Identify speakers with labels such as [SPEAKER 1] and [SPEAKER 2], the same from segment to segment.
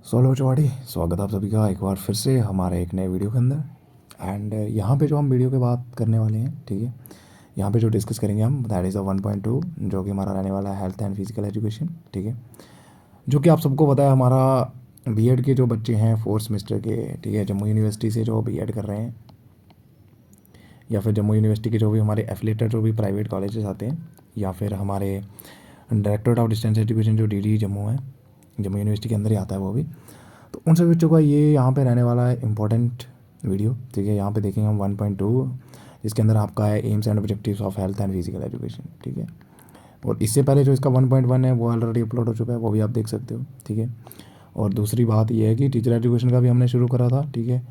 [SPEAKER 1] Solo चौड़ी स्वागत आप सभी का एक बार फिर से हमारे एक नए वीडियो के अंदर। एंड यहाँ पे जो हम वीडियो पे बात करने वाले हैं, ठीक है, यहाँ पे जो डिस्कस करेंगे हम दैट इज़ अ 1.2, जो कि हमारा रहने वाला है हेल्थ एंड फिजिकल एजुकेशन, ठीक है। जो कि आप सबको पता है हमारा बीएड के जो बच्चे हैं फोर्थ सेमेस्टर के, ठीक है, जम्मू यूनिवर्सिटी से जो बीएड कर रहे हैं, या फिर जम्मू यूनिवर्सिटी के जो भी हमारे एफिलेटेड जो भी प्राइवेट कॉलेजेस आते हैं, या फिर हमारे डायरेक्टरेट ऑफ डिस्टेंस एजुकेशन जो डीडी जम्मू है, जम्मू यूनिवर्सिटी के अंदर ही आता है वो भी। तो उन सभी बच्चों का ये यहाँ पे रहने वाला है इम्पोर्टेंट वीडियो, ठीक है। यहाँ पे देखेंगे हम 1.2, इसके अंदर आपका है AIIMS and objectives of health and physical education, ठीक है। और इससे पहले जो इसका 1.1 है वो ऑलरेडी अपलोड हो चुका है, वो भी आप देख सकते हो, ठीक है। और दूसरी बात ये है कि टीचर एजुकेशन का भी हमने शुरू करा था, ठीक है।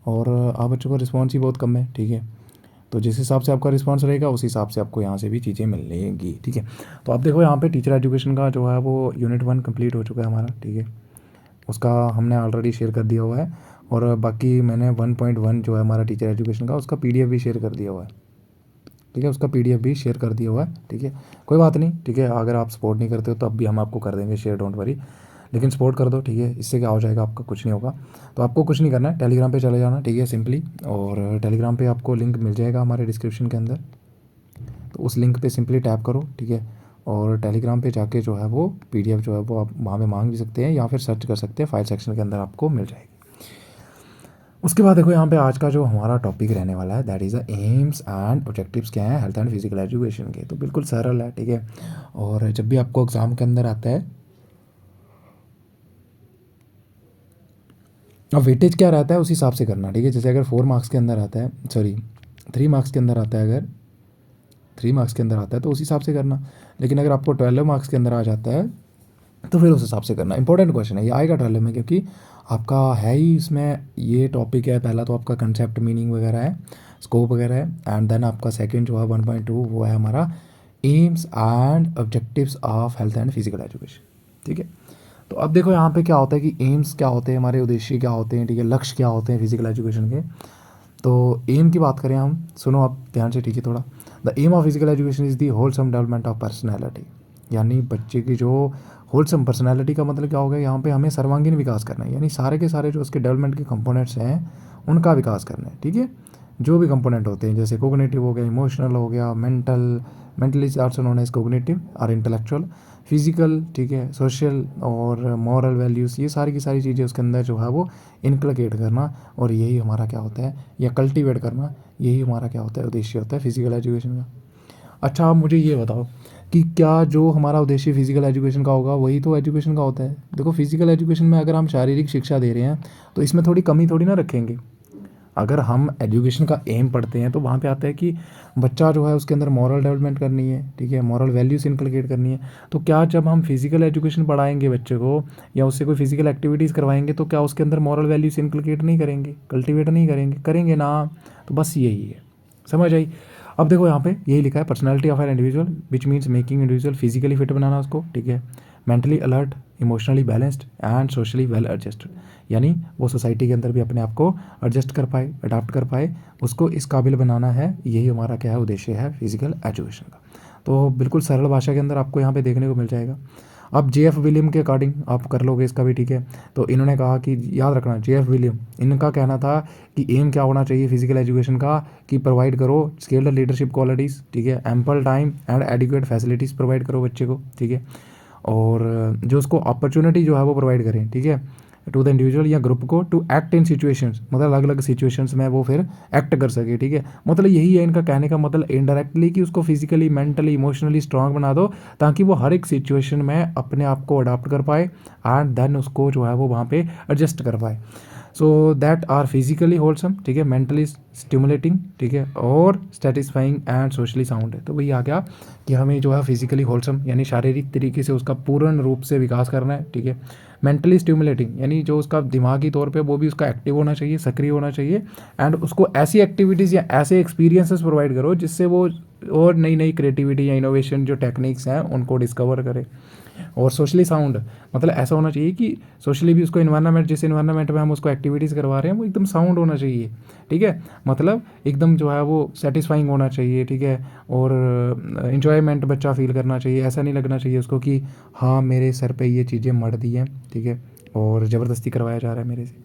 [SPEAKER 1] और आप बच्चों का रिस्पॉन्स ही बहुत कम है, ठीक है। तो जिस हिसाब से आपका रिस्पांस रहेगा उस हिसाब से आपको यहाँ से भी चीज़ें मिलेंगी, ठीक है। तो आप देखो यहाँ पे टीचर एजुकेशन का जो है वो यूनिट 1 कंप्लीट हो चुका है हमारा, ठीक है। उसका हमने ऑलरेडी शेयर कर दिया हुआ है। और बाकी मैंने 1.1 जो है हमारा टीचर एजुकेशन का, उसका पीडीएफ भी शेयर कर दिया हुआ है, ठीक है। उसका पीडीएफ भी शेयर कर दिया हुआ है, ठीक है। कोई बात नहीं, ठीक है। अगर आप सपोर्ट नहीं करते हो तो अब भी हम आपको कर देंगे शेयर, डोंट वरी। लेकिन सपोर्ट कर दो, ठीक है। इससे क्या हो जाएगा, आपका कुछ नहीं होगा। तो आपको कुछ नहीं करना है, टेलीग्राम पे चले जाना, ठीक है, सिंपली। और टेलीग्राम पे आपको लिंक मिल जाएगा हमारे डिस्क्रिप्शन के अंदर। तो उस लिंक पे सिंपली टैप करो, ठीक है। और टेलीग्राम पे जाके जो है वो पीडीएफ जो है वो आप वहाँ पे मांग भी सकते हैं, या फिर सर्च कर सकते हैं, फाइल सेक्शन के अंदर आपको मिल जाएगी। उसके बाद देखो यहाँ पे आज का जो हमारा टॉपिक रहने वाला है that is the AIIMS and objectives क्या है हेल्थ एंड फिजिकल एजुकेशन के। तो बिल्कुल सरल है, ठीक है। और जब भी आपको एग्ज़ाम के अंदर आता है, अब वेटेज क्या रहता है उस हिसाब से करना, ठीक है। जैसे अगर 4 मार्क्स के अंदर आता है, सॉरी 3 मार्क्स के अंदर आता है, अगर 3 मार्क्स के अंदर आता है तो उस हिसाब से करना। लेकिन अगर आपको 12 मार्क्स के अंदर आ जाता है तो फिर उस हिसाब से करना। इंपॉर्टेंट क्वेश्चन है ये, आएगा 12 में, क्योंकि आपका है ही इसमें ये टॉपिक है। पहला तो आपका कंसेप्ट मीनिंग वगैरह है, स्कोप वगैरह है। एंड देन आपका सेकंड जो है 1.2 वो है हमारा AIIMS and objectives of health and physical education, ठीक है। तो अब देखो यहाँ पे क्या होता है कि एम्स क्या होते हैं, हमारे उद्देश्य क्या होते हैं, ठीक है, लक्ष्य क्या होते हैं फिजिकल एजुकेशन के। तो एम की बात करें हम, सुनो आप ध्यान से, ठीक है, थोड़ा। The aim of physical education is the wholesome development of personality, यानी बच्चे की जो होलसम पर्सनैलिटी का मतलब क्या होगा, यहाँ पे हमें सर्वांगीण विकास करना है, यानी सारे के सारे जो उसके डेवलपमेंट के कंपोनेंट्स हैं उनका विकास करना है, ठीक है। जो भी कंपोनेंट होते हैं, जैसे कोग्निटिव हो गया, इमोशनल हो गया, mentally also known as cognitive और इंटेलेक्चुअल, फिजिकल, ठीक है, सोशल और मॉरल वैल्यूज़, ये सारी की सारी चीज़ें उसके अंदर जो है वो इनकलकेट करना। और यही हमारा क्या होता है, या कल्टीवेट करना, यही हमारा क्या होता है, उद्देश्य होता है फिजिकल एजुकेशन का। अच्छा, आप मुझे ये बताओ कि क्या जो हमारा उद्देश्य फिजिकल एजुकेशन का होगा वही तो एजुकेशन का होता है। देखो फिजिकल एजुकेशन में अगर हम शारीरिक शिक्षा दे रहे हैं तो इसमें थोड़ी कमी थोड़ी ना रखेंगे। अगर हम एजुकेशन का एम पढ़ते हैं तो वहाँ पे आता है कि बच्चा जो है उसके अंदर मॉरल डेवलपमेंट करनी है, ठीक है, मॉरल वैल्यूज इनकलकेट करनी है। तो क्या जब हम फिजिकल एजुकेशन पढ़ाएंगे बच्चे को, या उससे कोई फिजिकल एक्टिविटीज़ करवाएंगे, तो क्या उसके अंदर मॉरल वैल्यूज इनकलकेट नहीं करेंगे, कल्टिवेट नहीं करेंगे, करेंगे ना। तो बस यही है, समझ आई। अब देखो यहाँ पे यही लिखा है, personality of an individual which means making individual physically fit बनाना उसको, ठीक है, mentally alert, emotionally balanced and socially well adjusted, यानी वो सोसाइटी के अंदर भी अपने आप को एडजस्ट कर पाए, अडाप्ट कर पाए, उसको इस काबिल बनाना है। यही हमारा क्या है, उद्देश्य है फिजिकल एजुकेशन का। तो बिल्कुल सरल भाषा के अंदर आपको यहाँ पे देखने को मिल जाएगा। अब जेएफ विलियम के अकॉर्डिंग आप कर लोगे इसका भी, ठीक है। तो इन्होंने कहा कि याद रखना, जेएफ विलियम, इनका कहना था कि एम क्या होना चाहिए फिजिकल एजुकेशन का, कि प्रोवाइड करो स्किल्ड लीडरशिप क्वालिटीज़, ठीक है, ample time and adequate facilities provide करो बच्चे को, ठीक है। और जो उसको अपॉर्चुनिटी जो है वो प्रोवाइड करें, ठीक है, टू द इंडिविजुअल या ग्रुप को टू एक्ट इन सिचुएशंस, मतलब अलग अलग सिचुएशंस में वो फिर एक्ट कर सके, ठीक है। मतलब यही है इनका कहने का मतलब इनडायरेक्टली, कि उसको फिजिकली मेंटली इमोशनली स्ट्रांग बना दो, ताकि वो हर एक सिचुएशन में अपने आप को अडाप्ट कर पाए एंड देन उसको जो है वो वहाँ पे एडजस्ट कर पाए। So that are physically wholesome, ठीक है, मेंटली स्टिमुलेटिंग, ठीक है, और सेटिस्फाइंग एंड सोशली साउंड है। तो वही आ गया कि हमें जो है फिजिकली होलसम यानी शारीरिक तरीके से उसका पूर्ण रूप से विकास करना है, ठीक है। मेंटली स्टिमुलेटिंग यानी जो उसका दिमागी तौर पे वो भी उसका एक्टिव होना चाहिए, सक्रिय होना चाहिए। एंड उसको ऐसी एक्टिविटीज़ या ऐसे एक्सपीरियंसेस प्रोवाइड करो जिससे वो और नई नई क्रिएटिविटी या इनोवेशन जो टेक्निक्स हैं उनको डिस्कवर करे। और सोशली साउंड मतलब ऐसा होना चाहिए कि सोशली भी उसको इन्वायरमेंट, जिस इन्वायरमेंट में हम उसको एक्टिविटीज़ करवा रहे हैं वो एकदम साउंड होना चाहिए, ठीक है, मतलब एकदम जो है वो सेटिस्फाइंग होना चाहिए, ठीक है। और इन्जॉयमेंट बच्चा फील करना चाहिए, ऐसा नहीं लगना चाहिए उसको कि हाँ मेरे सर पे ये चीज़ें मर दी हैं, ठीक है, और ज़बरदस्ती करवाया जा रहा है मेरे से।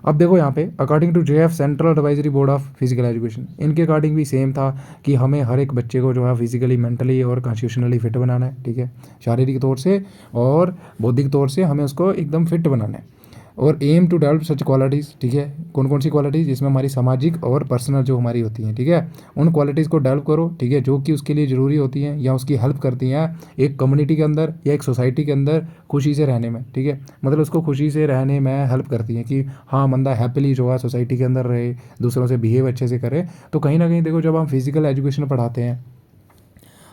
[SPEAKER 1] अब देखो यहाँ पे according to JF central advisory board of physical education, इनके अकॉर्डिंग भी सेम था कि हमें हर एक बच्चे को जो है फिजिकली, मेंटली और कॉन्स्टिट्यूशनली फिट बनाना है, ठीक है, शारीरिक तौर से और बौद्धिक तौर से हमें उसको एकदम फिट बनाना है। और aim to develop such qualities, ठीक है, कौन कौन सी क्वालिटीज़, जिसमें हमारी सामाजिक और पर्सनल जो हमारी होती हैं, ठीक है, उन क्वालिटीज़ को डेवलप करो, ठीक है, जो कि उसके लिए ज़रूरी होती हैं या उसकी हेल्प करती हैं एक कम्युनिटी के अंदर या एक सोसाइटी के अंदर खुशी से रहने में, ठीक है, मतलब उसको खुशी से रहने में हेल्प करती हैं कि हाँ बंदा हैप्पीली जो है सोसाइटी के अंदर रहे, दूसरों से बिहेव अच्छे से करे। तो कहीं ना कहीं देखो जब हम फिजिकल एजुकेशन पढ़ाते हैं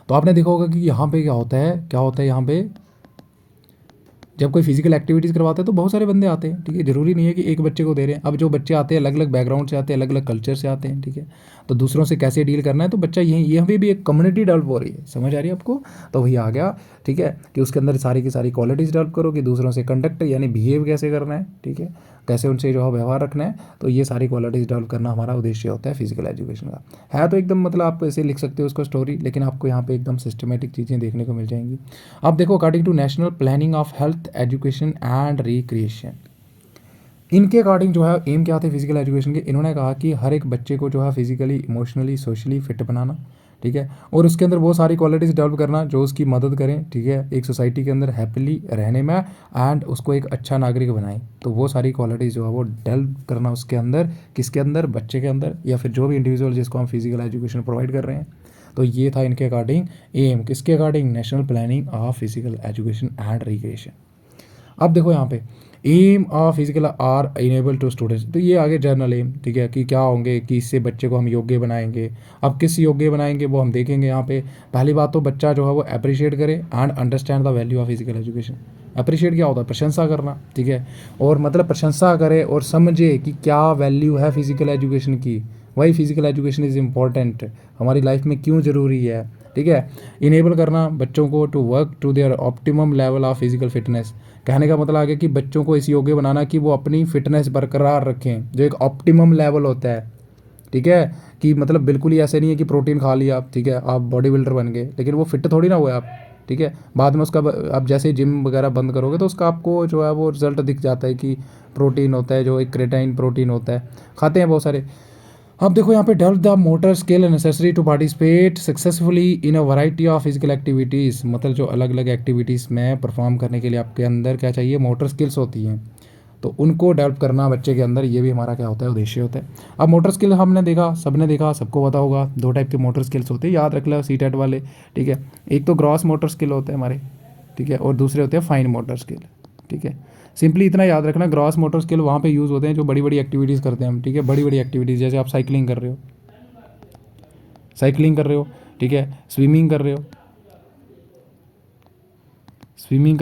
[SPEAKER 1] तो आपने देखा होगा कि यहाँ पे क्या होता है यहाँ पे जब कोई फिजिकल एक्टिविटीज़ करवाते हैं तो बहुत सारे बंदे आते हैं, ठीक है, ज़रूरी नहीं है कि एक बच्चे को दे रहे हैं। अब जो बच्चे आते हैं अलग अलग बैकग्राउंड से आते हैं, अलग अलग कल्चर से आते हैं, ठीक है, तो दूसरों से कैसे डील करना है, तो बच्चा यही यहाँ पे भी एक कम्युनिटी डेवलप हो रही है, समझ आ रही है आपको। तो वही आ गया, ठीक है, कि उसके अंदर सारी की सारी क्वालिटीज़ डेवलप करो कि दूसरों से कंडक्ट यानी बिहेव कैसे करना है, ठीक है, कैसे उनसे जो है व्यवहार रखना है। तो ये सारी क्वालिटीज़ डेवलप करना हमारा उद्देश्य होता है फिजिकल एजुकेशन का। है तो एकदम मतलब आप ऐसे लिख सकते हो उसको स्टोरी, लेकिन आपको यहाँ पे एकदम सिस्टमेटिक चीज़ें देखने को मिल जाएंगी। अब देखो according to national planning of health education and recreation, इनके अकॉर्डिंग जो है एम क्या थे फिजिकल एजुकेशन के, इन्होंने कहा कि हर एक बच्चे को जो है फिजिकली, इमोशनली, सोशली फिट बनाना, ठीक है, और उसके अंदर वो सारी क्वालिटीज़ डेवलप करना जो उसकी मदद करें, ठीक है, एक सोसाइटी के अंदर हैप्पीली रहने में एंड उसको एक अच्छा नागरिक बनाएं। तो वो सारी क्वालिटीज़ जो है वो डेवलप करना उसके अंदर, किसके अंदर, बच्चे के अंदर या फिर जो भी इंडिविजुअल जिसको हम फिजिकल एजुकेशन प्रोवाइड कर रहे हैं। तो ये था इनके अकॉर्डिंग एम, किसके according, national planning of physical education and recreation. अब देखो यहाँ पे aim of physical are enable to students, तो ये आगे जर्नल एम, ठीक है, कि क्या होंगे कि इससे बच्चे को हम योग्य बनाएंगे। अब किस योग्य बनाएंगे वो हम देखेंगे यहाँ पे। पहली बात तो बच्चा जो है वो अप्रिशिएट करे and understand the value of physical education. Appreciate क्या होता है, प्रशंसा करना, ठीक है, और मतलब प्रशंसा करे और समझे कि क्या वैल्यू है फिजिकल एजुकेशन की, why physical education is important, हमारी लाइफ में क्यों ज़रूरी है, ठीक है। इनेबल करना बच्चों को to work to their optimum level of physical fitness, कहने का मतलब आ गया कि बच्चों को इस योग्य बनाना कि वो अपनी फिटनेस बरकरार रखें, जो एक ऑप्टिमम लेवल होता है, ठीक है, कि मतलब बिल्कुल ही ऐसे नहीं है कि प्रोटीन खा लिया आप, ठीक है, आप बॉडी बिल्डर बन गए, लेकिन वो फिट थोड़ी ना हुए आप, ठीक है, बाद में उसका आप जैसे जिम वगैरह बंद करोगे तो उसका आपको जो है वो रिजल्ट दिख जाता है कि प्रोटीन होता है, जो एक क्रेटाइन प्रोटीन होता है, खाते हैं बहुत सारे। अब देखो यहाँ पे develop the motor skill necessary to participate successfully in a variety of physical activities, मतलब जो अलग अलग एक्टिविटीज़ में परफॉर्म करने के लिए आपके अंदर क्या चाहिए, मोटर स्किल्स होती हैं, तो उनको डेवलप करना बच्चे के अंदर, ये भी हमारा क्या होता है, उद्देश्य होता है। अब मोटर स्किल हमने देखा, सबने देखा, सबको पता होगा, दो टाइप के मोटर स्किल्स होते हैं, याद रख लो सीटेट वाले, ठीक है, एक तो ग्रॉस मोटर स्किल होते हैं हमारे, ठीक है, और दूसरे होते हैं फाइन मोटर स्किल, ठीक है। सिंपली इतना याद रखना, ग्रॉस मोटर स्किल वहाँ पे यूज़ होते हैं जो बड़ी बड़ी एक्टिविटीज़ करते हैं हम, ठीक है, बड़ी बड़ी एक्टिविटीज़ जैसे आप साइकिलिंग कर रहे हो, ठीक है, स्विमिंग कर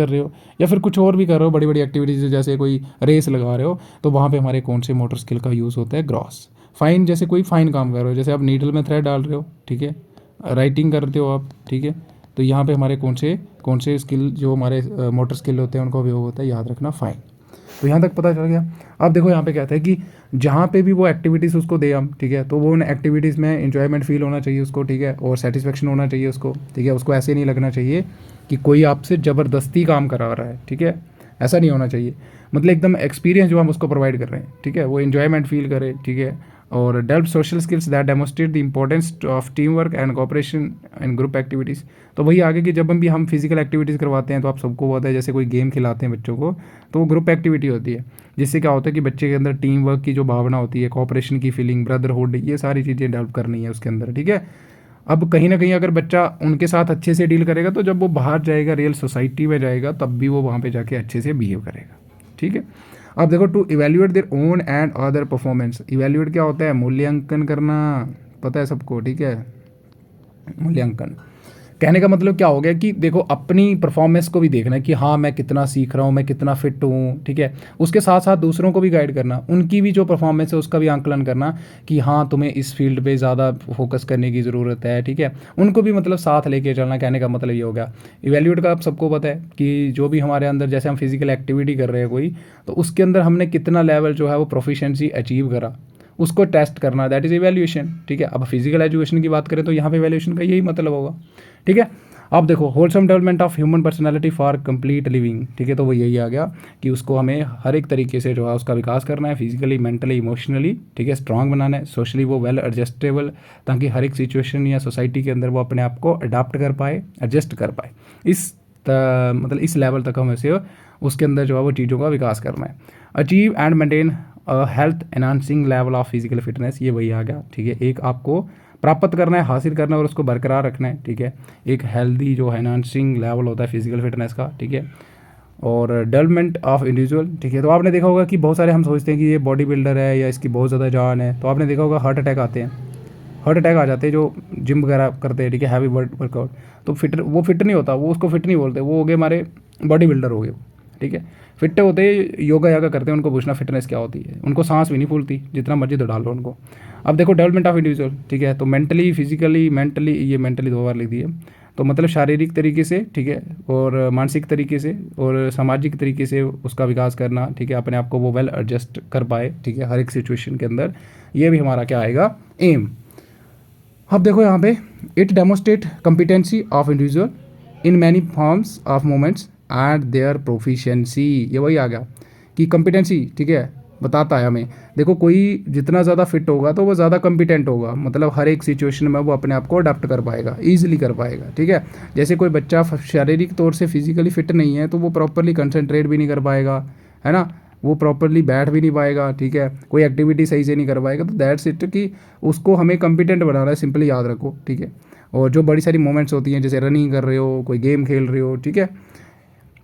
[SPEAKER 1] रहे हो या फिर कुछ और भी कर रहे हो, बड़ी बड़ी एक्टिविटीज़ जैसे कोई रेस लगा रहे हो, तो वहाँ पे हमारे कौन से मोटर स्किल का यूज़ होता है, ग्रॉस। फाइन जैसे कोई फाइन काम कर रहे हो, जैसे आप नीडल में थ्रेड डाल रहे हो, ठीक है, राइटिंग करते हो आप, ठीक है, तो यहाँ पे हमारे कौन से स्किल जो हमारे मोटर स्किल होते हैं उनका उपयोग होता है, याद रखना फाइन। तो यहाँ तक पता चल गया। अब देखो यहाँ पे कहते हैं कि जहाँ पे भी वो एक्टिविटीज़ उसको दे हम, ठीक है, तो वो उन एक्टिविटीज़ में एंजॉयमेंट फील होना चाहिए उसको, ठीक है, और सेटिस्फेक्शन होना चाहिए उसको, ठीक है, उसको ऐसे नहीं लगना चाहिए कि कोई आपसे ज़बरदस्ती काम करा रहा है, ठीक है, ऐसा नहीं होना चाहिए, मतलब एकदम एक्सपीरियंस जो हम उसको प्रोवाइड कर रहे हैं, ठीक है, वो एंजॉयमेंट फील करे, ठीक है, और develop social skills that demonstrate the importance of team work and cooperation and group activities. तो वही आगे कि जब हम फिजिकल एक्टिविटीज़ करवाते हैं तो आप सबको पता है जैसे कोई गेम खिलाते हैं बच्चों को, तो वो ग्रुप एक्टिविटी होती है, जिससे क्या होता है कि बच्चे के अंदर टीम वर्क की जो भावना होती है, कोऑपरेशन की फीलिंग, ब्रदरहुड, ये सारी चीज़ें डेवलप करनी है उसके अंदर, ठीक है। अब कहीं ना कहीं अगर बच्चा उनके साथ अच्छे से डील करेगा तो जब वो बाहर जाएगा, रियल सोसाइटी में जाएगा, तब भी वो वहाँ पे जाके अच्छे से बिहेव करेगा, ठीक है। अब देखो to evaluate their own and other performance, evaluate क्या होता है, मूल्यांकन करना, पता है सबको, ठीक है, मूल्यांकन कहने का मतलब क्या हो गया कि देखो अपनी परफॉर्मेंस को भी देखना है कि हाँ मैं कितना सीख रहा हूँ, मैं कितना फिट हूँ, ठीक है, उसके साथ साथ दूसरों को भी गाइड करना, उनकी भी जो परफॉर्मेंस है उसका भी आंकलन करना कि हाँ तुम्हें इस फील्ड पे ज़्यादा फोकस करने की ज़रूरत है, ठीक है, उनको भी मतलब साथ लेके चलना। कहने का मतलब ये हो गया इवैल्यूएट का, आप सबको पता है कि जो भी हमारे अंदर जैसे हम फिजिकल एक्टिविटी कर रहे हैं कोई, तो उसके अंदर हमने कितना लेवल जो है वो प्रोफिशिएंसी अचीव करा, उसको टेस्ट करना, दैट इज़ इवैल्यूएशन, ठीक है। अब फिजिकल एजुकेशन की बात करें तो यहाँ पे इवैल्यूएशन का यही मतलब होगा, ठीक है। अब देखो wholesome development of human personality for complete living, ठीक है, तो वो यही आ गया कि उसको हमें हर एक तरीके से जो है उसका विकास करना है, फिजिकली, मेंटली, इमोशनली, ठीक है, स्ट्रांग बनाना है, सोशली वो वेल एडजस्टेबल, ताकि हर एक सिचुएशन या सोसाइटी के अंदर वो अपने आप को अडाप्ट कर पाए, एडजस्ट कर पाए। मतलब इस लेवल तक हमें से उसके अंदर जो है वो चीज़ों का विकास करना है। Achieve and maintain health enhancing level of physical fitness, ये वही आ गया, ठीक है, एक आपको प्राप्त करना है, हासिल करना है और उसको बरकरार रखना है, ठीक है, एक हेल्दी जो एनहांसिंग लेवल होता है फिजिकल फिटनेस का, ठीक है, और डेवलपमेंट ऑफ इंडिविजुअल, ठीक है। तो आपने देखा होगा कि बहुत सारे हम सोचते हैं कि ये बॉडी बिल्डर है या इसकी बहुत ज़्यादा जान है, तो आपने देखा होगा हार्ट अटैक आते हैं, हार्ट अटैक आ जाते हैं जो जिम वगैरह करते हैं, ठीक है, हैवी वर्कआउट, तो वो फिट नहीं होता, वो उसको फिट नहीं बोलते, वो हो गए हमारे बॉडी बिल्डर हो गए, ठीक है। फिट होते योगा यागा करते हैं, उनको पूछना फिटनेस क्या होती है, उनको सांस भी नहीं फूलती, जितना मर्जी तो डाल लो उनको। अब देखो डेवलपमेंट ऑफ इंडिविजुअल, ठीक है, तो मेंटली, फिजिकली, मेंटली, ये मेंटली 2 बार लिख दिए, तो मतलब शारीरिक तरीके से, ठीक है, और मानसिक तरीके से और सामाजिक तरीके से उसका विकास करना, ठीक है, अपने आप को वो वेल एडजस्ट कर पाए, ठीक है, हर एक सिचुएशन के अंदर, ये भी हमारा क्या आएगा, एम। अब देखो यहाँ पे it demonstrate competency of individual in many forms of moments and their proficiency, ये वही आ गया कि कॉम्पिटेंसी, ठीक है, बताता है हमें। देखो कोई जितना ज़्यादा फिट होगा तो वो ज़्यादा कॉम्पिटेंट होगा, मतलब हर एक सिचुएशन में वो अपने आप को अडाप्ट कर पाएगा, ईजिली कर पाएगा, ठीक है। जैसे कोई बच्चा शारीरिक तौर से फिजिकली फिट नहीं है तो वो प्रॉपरली कंसंट्रेट भी नहीं कर पाएगा, है ना, वो प्रॉपरली बैठ भी नहीं पाएगा, ठीक है, कोई एक्टिविटी सही से नहीं कर पाएगा, तो दैट्स इट कि उसको हमें कॉम्पिटेंट बनाना है, सिंपली याद रखो, ठीक है। और जो बड़ी सारी मोमेंट्स होती हैं, जैसे रनिंग कर रहे हो, कोई गेम खेल रहे हो, ठीक है,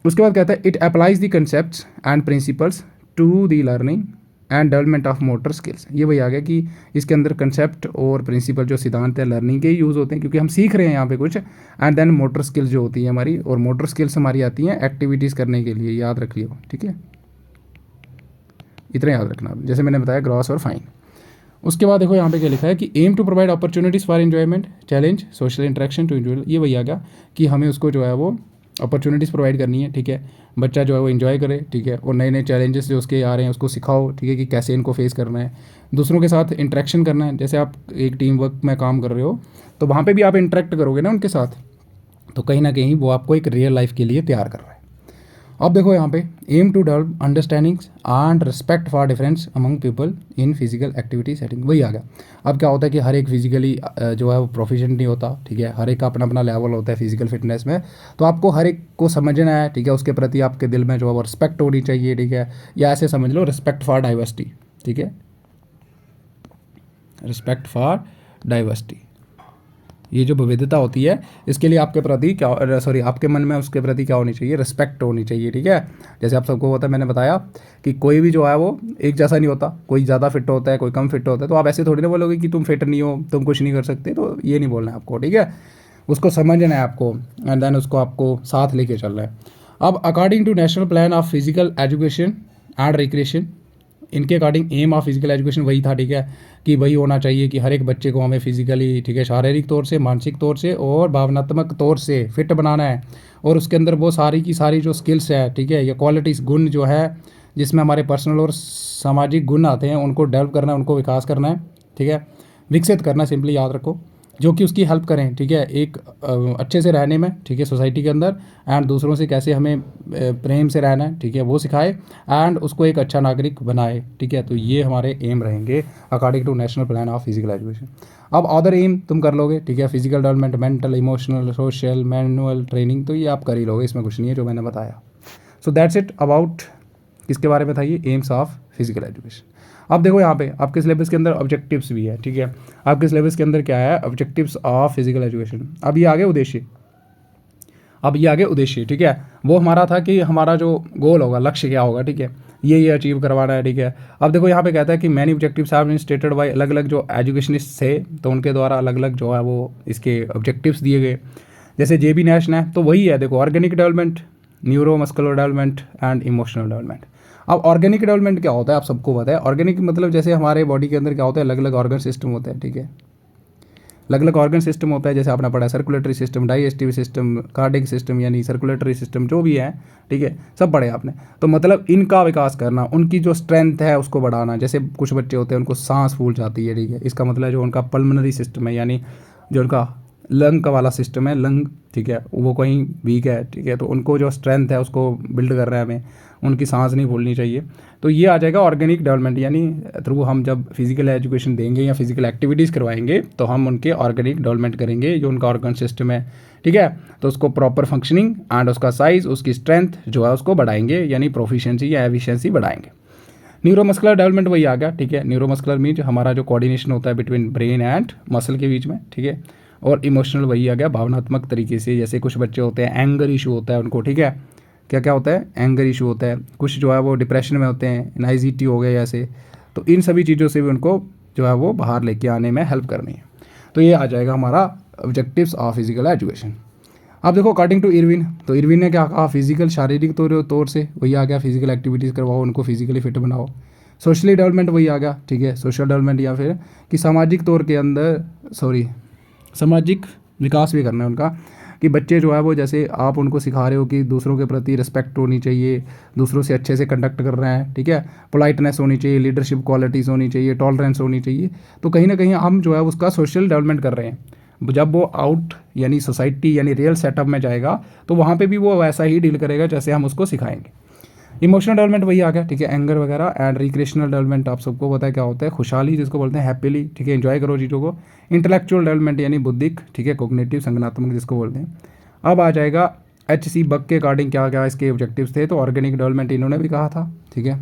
[SPEAKER 1] उसके बाद कहता है it applies the concepts and principles to the learning and development of motor skills, ये वही आ गया कि इसके अंदर कंसेप्ट और प्रिंसिपल जो सिद्धांत है लर्निंग के ही यूज़ होते हैं, क्योंकि हम सीख रहे हैं यहाँ पे कुछ, एंड देन मोटर स्किल्स जो होती है हमारी, और मोटर स्किल्स हमारी आती हैं एक्टिविटीज़ करने के लिए, याद रख लियो, ठीक है, इतना याद रखना, जैसे मैंने बताया ग्रॉस और फाइन। उसके बाद देखो यहाँ पे क्या लिखा है कि aim to provide opportunities for enjoyment, challenge, social interaction to individual, ये वही आ गया कि हमें उसको जो है वो अपॉर्चुनिटीज़ प्रोवाइड करनी है, ठीक है, बच्चा जो है वो इन्जॉय करे, ठीक है, और नए नए चैलेंजेस जो उसके आ रहे हैं उसको सिखाओ, ठीक है, कि कैसे इनको फेस करना है, दूसरों के साथ इंटरेक्शन करना है, जैसे आप एक टीम वर्क में काम कर रहे हो तो वहाँ पे भी आप इंटरेक्ट करोगे ना उनके साथ, तो कहीं ना कहीं वो आपको एक रियल लाइफ के लिए तैयार कर रहा है। अब देखो यहाँ पे aim to develop understandings and respect for difference among people in physical activity setting, वही आ गया। अब क्या होता है कि हर एक फिजिकली जो है वो प्रोफिशिएंट नहीं होता, ठीक है, हर एक का अपना अपना लेवल होता है फिजिकल फिटनेस में, तो आपको हर एक को समझना है, ठीक है, उसके प्रति आपके दिल में जो है वो रिस्पेक्ट होनी चाहिए, ठीक है, या ऐसे समझ लो रिस्पेक्ट फॉर डाइवर्सिटी, ठीक है, रिस्पेक्ट फॉर डाइवर्सिटी, ये जो विविधता होती है इसके लिए आपके प्रति क्या, सॉरी, आपके मन में उसके प्रति क्या होनी चाहिए, रिस्पेक्ट होनी चाहिए, ठीक है। जैसे आप सबको होता है, मैंने बताया कि कोई भी जो है वो एक जैसा नहीं होता, कोई ज़्यादा फिट होता है, कोई कम फिट होता है, तो आप ऐसे थोड़ी ना बोलोगे कि तुम फिट नहीं हो, तुम कुछ नहीं कर सकते, तो ये नहीं बोलना है आपको, ठीक है, उसको समझना है आपको, एंड देन उसको आपको साथ लेके चलना है। अब according to national plan of physical education and recreation, इनके according aim of physical education वही था, ठीक है, कि वही होना चाहिए कि हर एक बच्चे को हमें फिजिकली, ठीक है, शारीरिक तौर से, मानसिक तौर से और भावनात्मक तौर से फिट बनाना है, और उसके अंदर वो सारी की सारी जो स्किल्स है, ठीक है, या क्वालिटीज़, गुण जो है जिसमें हमारे पर्सनल और सामाजिक गुण आते हैं, उनको डेवलप करना है, उनको विकास करना है, ठीक है, विकसित करना, सिंपली याद रखो, जो कि उसकी हेल्प करें, ठीक है, एक अच्छे से रहने में, ठीक है, सोसाइटी के अंदर, एंड दूसरों से कैसे हमें प्रेम से रहना है, ठीक है, वो सिखाए, एंड उसको एक अच्छा नागरिक बनाए, ठीक है, तो ये हमारे एम रहेंगे according to national plan of physical education. अब अदर एम तुम कर लोगे, ठीक है, physical development, mental, emotional, social, manual training, तो ये आप कर ही लोगे, इसमें कुछ नहीं है जो मैंने बताया। सो दैट्स इट अबाउट किसके बारे में था ये, एम्स ऑफ फिजिकल एजुकेशन। अब देखो यहाँ पे आपके सिलेबस के अंदर ऑब्जेक्टिव्स भी है, ठीक है, आपके सिलेबस के अंदर क्या है, ऑब्जेक्टिव्स ऑफ फिजिकल एजुकेशन। अब ये आगे उद्देश्य, अब ये आगे उद्देश्य, ठीक है, वो हमारा था कि हमारा जो गोल होगा, लक्ष्य क्या होगा, ठीक है, ये अचीव करवाना है, ठीक है। अब देखो यहाँ पे कहता है कि many objectives have been stated by, अलग अलग जो एजुकेशनिस्ट थे तो उनके द्वारा अलग अलग जो है वो इसके ऑब्जेक्टिव्स दिए गए। जैसे JB नैश ने, तो वही है, देखो, organic development, neuro muscular development and emotional development. अब ऑर्गेनिक डेवलपमेंट क्या होता है, आप सबको पता है, ऑर्गेनिक मतलब जैसे हमारे बॉडी के अंदर क्या होता है, अलग अलग ऑर्गन सिस्टम होते हैं, ठीक है, अलग अलग ऑर्गन सिस्टम होता है, जैसे आपने पढ़ा circulatory system, digestive system, cardiac system, यानी सर्कुलेटरी सिस्टम जो भी है, ठीक है, सब पढ़े आपने। तो मतलब इनका विकास करना, उनकी जो स्ट्रेंथ है उसको बढ़ाना। जैसे कुछ बच्चे होते हैं उनको सांस फूल जाती है, ठीक है, इसका मतलब जो उनका पल्मोनरी सिस्टम है, यानी जो उनका
[SPEAKER 2] लंग का वाला सिस्टम है, लंग, ठीक है, वो कहीं वीक है, ठीक है, तो उनको जो स्ट्रेंथ है उसको बिल्ड कर रहे हैं हमें, उनकी सांस नहीं भूलनी चाहिए। तो ये आ जाएगा ऑर्गेनिक डेवलपमेंट, यानी थ्रू हम जब फिजिकल एजुकेशन देंगे या फिजिकल एक्टिविटीज़ करवाएंगे तो हम उनके ऑर्गेनिक डेवलपमेंट करेंगे, जो उनका ऑर्गन सिस्टम है, ठीक है, तो उसको प्रॉपर फंक्शनिंग एंड उसका साइज़, उसकी स्ट्रेंथ जो है उसको बढ़ाएंगे, यानी प्रोफिशिएंसी या एफिशिएंसी बढ़ाएंगे। न्यूरोमस्कुलर डेवलपमेंट वही आ गया, ठीक है, न्यूरोमस्कुलर मीन हमारा जो कोऑर्डिनेशन होता है बिटवीन ब्रेन एंड मसल के बीच में, ठीक है, और इमोशनल वही आ गया, भावनात्मक तरीके से, जैसे कुछ बच्चे होते हैं एंगर इशू होता है उनको, ठीक है, क्या क्या होता है, एंगर इशू होता है, कुछ जो है वो डिप्रेशन में होते हैं, एनाइजिटी हो गया ऐसे, तो इन सभी चीज़ों से भी उनको जो है वो बाहर लेके आने में हेल्प करनी है। तो ये आ जाएगा हमारा ऑब्जेक्टिव्स ऑफ फिजिकल एजुकेशन। अब देखो अकॉर्डिंग टू इरविन, तो इरविन ने क्या कहा, फिजिकल शारीरिक तौर से वही आ गया, फिजिकल एक्टिविटीज़ करवाओ, उनको फिजिकली फिट बनाओ। सोशली डेवलपमेंट वही आ गया, ठीक है, सोशल डेवलपमेंट या फिर कि सामाजिक तौर के अंदर, सॉरी, सामाजिक विकास भी करना है उनका, कि बच्चे जो है वो, जैसे आप उनको सिखा रहे हो कि दूसरों के प्रति रिस्पेक्ट होनी चाहिए, दूसरों से अच्छे से कंडक्ट कर रहे हैं, ठीक है, पोलाइटनेस होनी चाहिए, लीडरशिप क्वालिटीज़ होनी चाहिए, टॉलरेंस होनी चाहिए, तो कहीं ना कहीं हम जो है उसका सोशल डेवलपमेंट कर रहे हैं। जब वो आउट यानी सोसाइटी यानी रियल सेटअप में जाएगा तो वहाँ पे भी वो वैसा ही डील करेगा जैसे हम उसको सिखाएंगे। इमोशनल डेवलपमेंट वही आ गया, ठीक है, एंगर वगैरह, एंड रिक्रिएशनल डेवलपमेंट आप सबको पता है क्या होता है, खुशहाली जिसको बोलते हैं, हैप्पीली, ठीक है, एंजॉय करो चीज़ों को। इंटेलेक्चुअल डेवलपमेंट यानी बुद्धिक, ठीक है, कोग्निटिव संज्ञानात्मक जिसको बोलते हैं। अब आ जाएगा HC बक के अकॉर्डिंग क्या क्या इसके ऑब्जेक्टिव्स थे, तो ऑर्गेनिक डेवलपमेंट इन्होंने भी कहा था, ठीक है,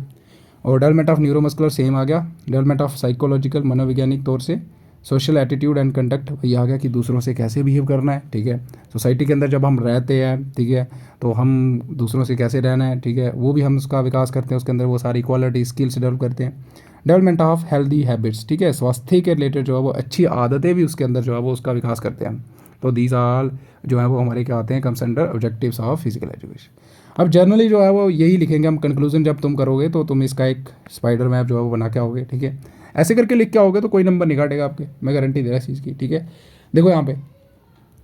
[SPEAKER 2] और डेवलपमेंट ऑफ न्यूरोमस्कुलर सेम आ गया, डेवलपमेंट ऑफ साइकोलॉजिकल मनोवैज्ञानिक तौर से, सोशल एटीट्यूड एंड कंडक्ट वही आ गया कि दूसरों से कैसे बिहेव करना है, ठीक है, सोसाइटी के अंदर जब हम रहते हैं, ठीक है, तो हम दूसरों से कैसे रहना है, ठीक है, वो भी हम उसका विकास करते हैं, उसके अंदर वो सारी क्वालिटी स्किल्स डेवलप करते हैं। डेवलपमेंट ऑफ हेल्दी हैबिट्स, ठीक है, स्वास्थ्य के रिलेटेड जो है वो अच्छी आदतें भी उसके अंदर जो है वो उसका विकास करते हैं। तो दीज आल जो है वो हमारे क्या आते हैं, comes under objectives of physical education. अब जर्नली जो है वो यही लिखेंगे हम, कंक्लूजन जब तुम करोगे तो तुम इसका एक स्पाइडर मैप जो है वो बना के आओगे, ठीक है, ऐसे करके लिख के आओगे तो कोई नंबर नहीं काटेगा आपके, मैं गारंटी दे रहा इस चीज़ की, ठीक है। देखो यहाँ पे,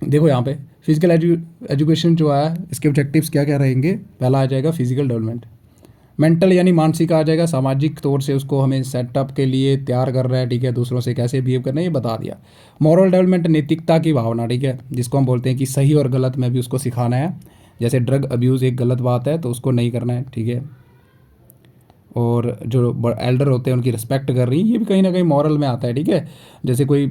[SPEAKER 2] देखो यहाँ पे फिजिकल एजुकेशन जो है इसके ऑब्जेक्टिव्स क्या क्या रहेंगे, पहला आ जाएगा फिजिकल डेवलपमेंट, मेंटल यानी मानसिक आ जाएगा, सामाजिक तौर से उसको हमें सेटअप के लिए तैयार कर रहा है, ठीक है, दूसरों से कैसे बिहेव करना है ये बता दिया। मॉरल डेवलपमेंट नैतिकता की भावना, ठीक है, जिसको हम बोलते हैं कि सही और गलत में भी उसको सिखाना है, जैसे ड्रग अब्यूज़ एक गलत बात है तो उसको नहीं करना है, ठीक है, और जो एल्डर होते हैं उनकी रिस्पेक्ट कर रही है, ये भी कहीं ना कहीं मॉरल में आता है, ठीक है, जैसे कोई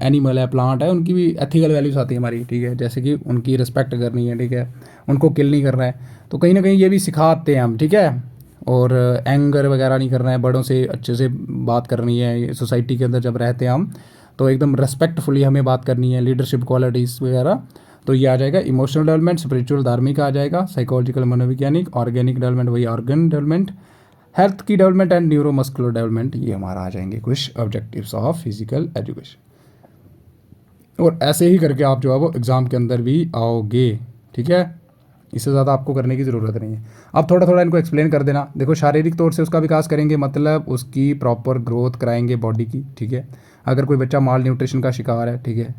[SPEAKER 2] एनिमल है, प्लांट है, उनकी भी एथिकल वैल्यूज आती है हमारी, ठीक है, जैसे कि उनकी रिस्पेक्ट करनी है, ठीक है, उनको किल नहीं करना है, तो कहीं ना कहीं ये भी सिखाते हैं हम, ठीक है, और एंगर वगैरह नहीं करना है, बड़ों से अच्छे से बात करनी है, सोसाइटी के अंदर जब रहते हैं हम तो एकदम रेस्पेक्टफुली हमें बात करनी है, लीडरशिप क्वालिटीज़ वगैरह। तो ये आ जाएगा इमोशनल डेवलपमेंट, स्पिरिचुअल धार्मिक आ जाएगा, साइकोलॉजिकल मनोवैज्ञानिक, ऑर्गेनिक डेवलपमेंट वही ऑर्गन डेवलपमेंट, हेल्थ की डेवलपमेंट एंड न्यूरोमस्कुलर डेवलपमेंट, ये हमारा आ जाएंगे कुछ ऑब्जेक्टिव्स ऑफ फिजिकल एजुकेशन। और ऐसे ही करके आप जो है वो एग्ज़ाम के अंदर भी आओगे, ठीक है, इससे ज़्यादा आपको करने की ज़रूरत नहीं है। अब थोड़ा थोड़ा इनको एक्सप्लेन कर देना। देखो शारीरिक तौर से उसका विकास करेंगे, मतलब उसकी प्रॉपर ग्रोथ कराएंगे बॉडी की, ठीक है, अगर कोई बच्चा माल न्यूट्रिशन का शिकार है, ठीक है,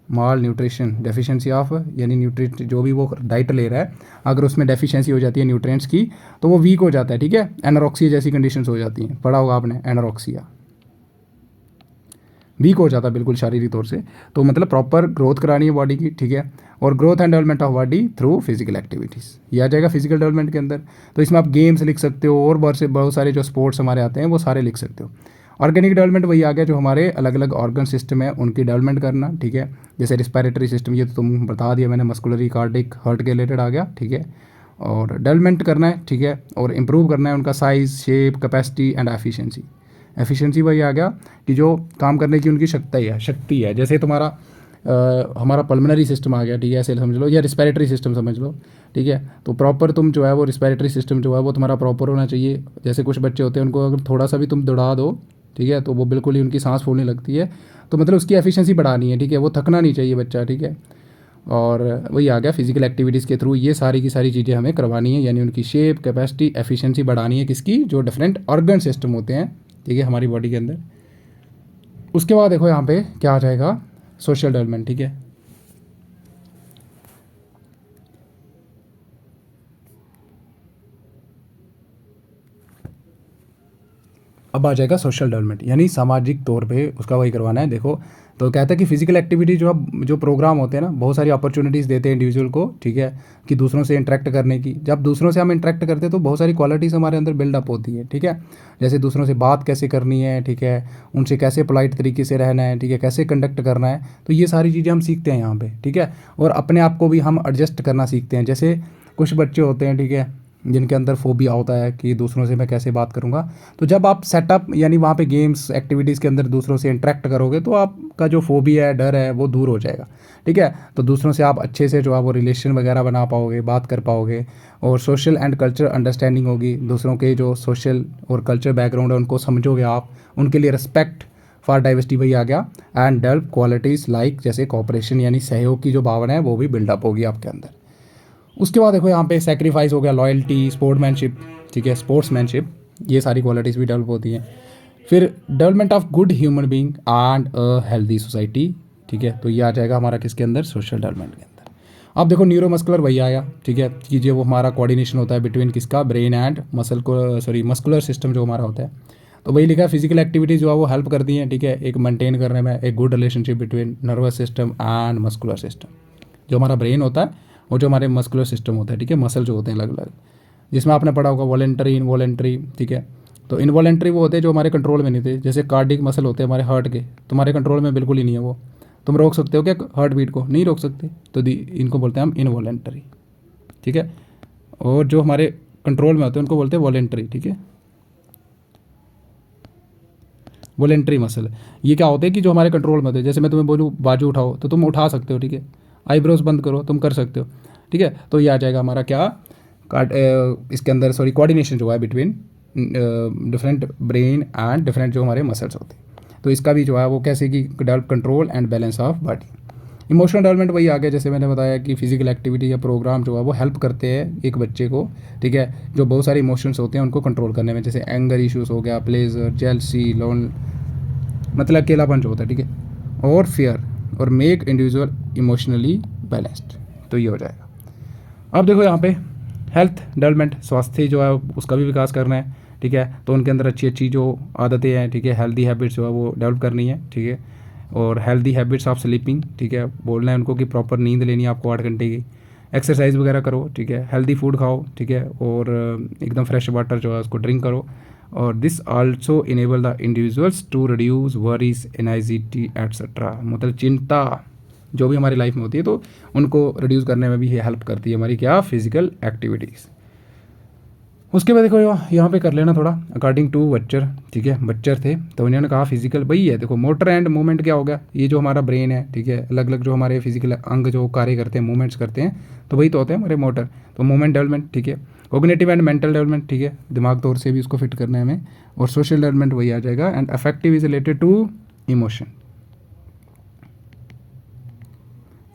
[SPEAKER 2] माल न्यूट्रिशन डेफिशिएंसी ऑफ यानी न्यूट्रिट जो भी वो डाइट ले रहा है, अगर उसमें डेफिशिएंसी हो जाती है न्यूट्रिएंट्स की तो वो वीक हो जाता है, ठीक है, एनोरेक्सिया जैसी कंडीशंस हो जाती हैं, पढ़ा होगा आपने, एनोरेक्सिया, वीक हो जाता है बिल्कुल शारीरिक तौर से। तो मतलब प्रॉपर ग्रोथ करानी है बॉडी की, ठीक है, और growth and development of body through physical activities, ये आ जाएगा फिजिकल डेवलपमेंट के अंदर। तो इसमें आप गेम्स लिख सकते हो और बहुत सारे जो स्पोर्ट्स हमारे आते हैं वो सारे लिख सकते हो। ऑर्गेनिक डेवलपमेंट वही आ गया, जो हमारे अलग अलग ऑर्गन सिस्टम है उनकी डेवलपमेंट करना, ठीक है, जैसे रिस्पायरेटरी सिस्टम, ये तो तुम बता दिया मैंने, मस्कुलरी कार्डिक हार्ट के रिलेटेड आ गया, ठीक है, और डेवलपमेंट करना है, ठीक है, और इम्प्रूव करना है उनका size, shape, capacity and efficiency. Efficiency वही आ गया कि जो काम करने की उनकी शक्ति है, जैसे तुम्हारा हमारा पल्मोनरी सिस्टम आ गया, ठीक है, ऐसे समझ लो, या रिस्पायरेटरी सिस्टम समझ लो, ठीक है, तो प्रॉपर तुम जो है वो रिस्पायरेटरी सिस्टम जो है वो तुम्हारा प्रॉपर होना चाहिए। जैसे कुछ बच्चे होते हैं उनको अगर थोड़ा सा भी तुम दौड़ा दो, ठीक है, तो वो बिल्कुल ही उनकी सांस फूलने लगती है, तो मतलब उसकी एफिशिएंसी बढ़ानी है, ठीक है, वो थकना नहीं चाहिए बच्चा, ठीक है, और वही आ गया फिजिकल एक्टिविटीज़ के थ्रू ये सारी की सारी चीज़ें हमें करवानी है, यानी उनकी शेप, कैपेसिटी, एफिशिएंसी बढ़ानी है, किसकी, जो डिफरेंट ऑर्गन सिस्टम होते हैं, ठीक है, हमारी बॉडी के अंदर। उसके बाद देखो यहाँ पे क्या आ जाएगा, सोशल डेवलपमेंट, ठीक है, अब आ जाएगा सोशल डेवलपमेंट, यानी सामाजिक तौर पे उसका वही करवाना है। देखो तो कहता है कि फिजिकल एक्टिविटी जो प्रोग्राम होते हैं ना, बहुत सारी अपॉर्चुनिटीज़ देते हैं इंडिविजुअल को, ठीक है, कि दूसरों से इंटरेक्ट करने की। जब दूसरों से हम इंटरेक्ट करते हैं तो बहुत सारी क्वालिटीज़ हमारे अंदर बिल्डअप होती है, ठीक है। जैसे दूसरों से बात कैसे करनी है, ठीक है, उनसे कैसे पोलाइट तरीके से रहना है, ठीक है, कैसे कंडक्ट करना है, तो ये सारी चीज़ें हम सीखते हैं यहाँ पे, ठीक है। और अपने आप को भी हम एडजस्ट करना सीखते हैं। जैसे कुछ बच्चे होते हैं, ठीक है, जिनके अंदर फोबिया होता है कि दूसरों से मैं कैसे बात करूंगा, तो जब आप सेटअप यानी वहाँ पे गेम्स एक्टिविटीज़ के अंदर दूसरों से इंटरेक्ट करोगे तो आपका जो फोबिया है, डर है, वो दूर हो जाएगा, ठीक है। तो दूसरों से आप अच्छे से जो है वो रिलेशन वगैरह बना पाओगे, बात कर पाओगे, और सोशल एंड कल्चर अंडरस्टैंडिंग होगी। दूसरों के जो सोशल और कल्चर बैकग्राउंड है उनको समझोगे आप, उनके लिए रिस्पेक्ट फॉर डाइवर्सिटी वही आ गया। एंड डेवलप क्वालिटीज़ लाइक जैसे कॉपरेशन यानी सहयोग की जो भावना है वो भी बिल्डअप होगी आपके अंदर। उसके बाद देखो यहाँ पे सेक्रीफाइस हो गया, लॉयल्टी, स्पोर्ट्समैनशिप, ठीक है, स्पोर्ट्समैनशिप, ये सारी क्वालिटीज़ भी डेवलप होती हैं। फिर development of good human being and a healthy society, ठीक है, तो ये आ जाएगा हमारा किसके अंदर, सोशल डेवलपमेंट के अंदर। अब देखो न्यूरोमस्कुलर वही आया, ठीक है, कि जो वो हमारा कोऑर्डिनेशन होता है बिटवीन किसका, ब्रेन एंड मस्कुलर सिस्टम जो हमारा होता है। तो वही लिखा है फिजिकल एक्टिविटी जो है वो हेल्प करती हैं, ठीक है, एक मेंटेन करने में एक good relationship between nervous system and muscular system. जो हमारा ब्रेन होता है और जो हमारे मस्कुलर सिस्टम होता है, ठीक है, मसल जो होते हैं अलग अलग, जिसमें आपने पढ़ा होगा वॉलेंटरी, इनवॉलेंटरी, ठीक है। तो इनवॉलेंटरी वो होते हैं जो हमारे कंट्रोल में नहीं थे, जैसे कार्डिक मसल होते हैं हमारे हार्ट के, तुम्हारे कंट्रोल में बिल्कुल ही नहीं है वो। तुम रोक सकते हो क्या हार्ट बीट को? नहीं रोक सकते, तो इनको बोलते हैं हम इनवॉलेंटरी, ठीक है। और जो हमारे कंट्रोल में होते हैं उनको बोलते हैं वॉलेंटरी, ठीक है, वॉलेंटरी मसल। ये क्या होते हैं कि जो हमारे कंट्रोल में होते हैं, जैसे मैं तुम्हें बोलूँ बाजू उठाओ तो तुम उठा सकते हो, ठीक है, आईब्रोज बंद करो तुम कर सकते हो, ठीक है। तो ये आ जाएगा हमारा क्या, इसके अंदर कोऑर्डिनेशन जो है between different brain and different जो हमारे मसल्स होते हैं। तो इसका भी जो है वो कैसे कि develop control and balance of body. Emotional development वही आ गया, जैसे मैंने बताया कि फिजिकल एक्टिविटी या प्रोग्राम जो है वो हेल्प करते हैं एक बच्चे को, ठीक है, जो बहुत सारे इमोशंस होते हैं उनको कंट्रोल करने में, जैसे एंगर इश्यूज हो गया, प्लेजर, जेलसी, लोन मतलब अकेलापन जो होता है, ठीक है, और फियर, और मेक इंडिविजुअल इमोशनली बैलेंस्ड। तो ये हो जाएगा। अब देखो यहाँ पे हेल्थ डेवलपमेंट, स्वास्थ्य जो है उसका भी विकास करना है, ठीक है। तो उनके अंदर अच्छी अच्छी जो आदतें हैं, ठीक है, हेल्दी हैबिट्स जो है वो डेवलप करनी है, ठीक है। और हेल्दी हैबिट्स ऑफ स्लीपिंग, ठीक है, बोलना है उनको कि प्रॉपर नींद लेनी है आपको 8 घंटे की, एक्सरसाइज वगैरह करो, ठीक है, हेल्दी फूड खाओ, ठीक है, और एकदम फ्रेश वाटर जो है उसको ड्रिंक करो। और this also enable the individuals to reduce worries, anxiety etcetera, मतलब चिंता जो भी हमारी लाइफ में होती है तो उनको रिड्यूस करने में भी ये हेल्प करती है हमारी क्या, फिजिकल एक्टिविटीज़। उसके बाद देखो यहाँ पे कर लेना थोड़ा अकॉर्डिंग टू बच्चर, ठीक है, बच्चर थे तो उन्होंने कहा फिजिकल वही है। देखो मोटर एंड मूवमेंट क्या होगा, ये जो हमारा ब्रेन है, ठीक है, अलग अलग जो हमारे फिजिकल अंग जो कार्य करते हैं, मूवमेंट्स करते हैं, तो वही तो होते हैं हमारे मोटर। तो मूवमेंट डेवलपमेंट, ठीक है, कोग्निटिव एंड मेंटल डेवलपमेंट, ठीक है, दिमाग तौर से भी उसको फिट करना है हमें। और सोशल डेवलपमेंट वही आ जाएगा। And affective is related to emotion,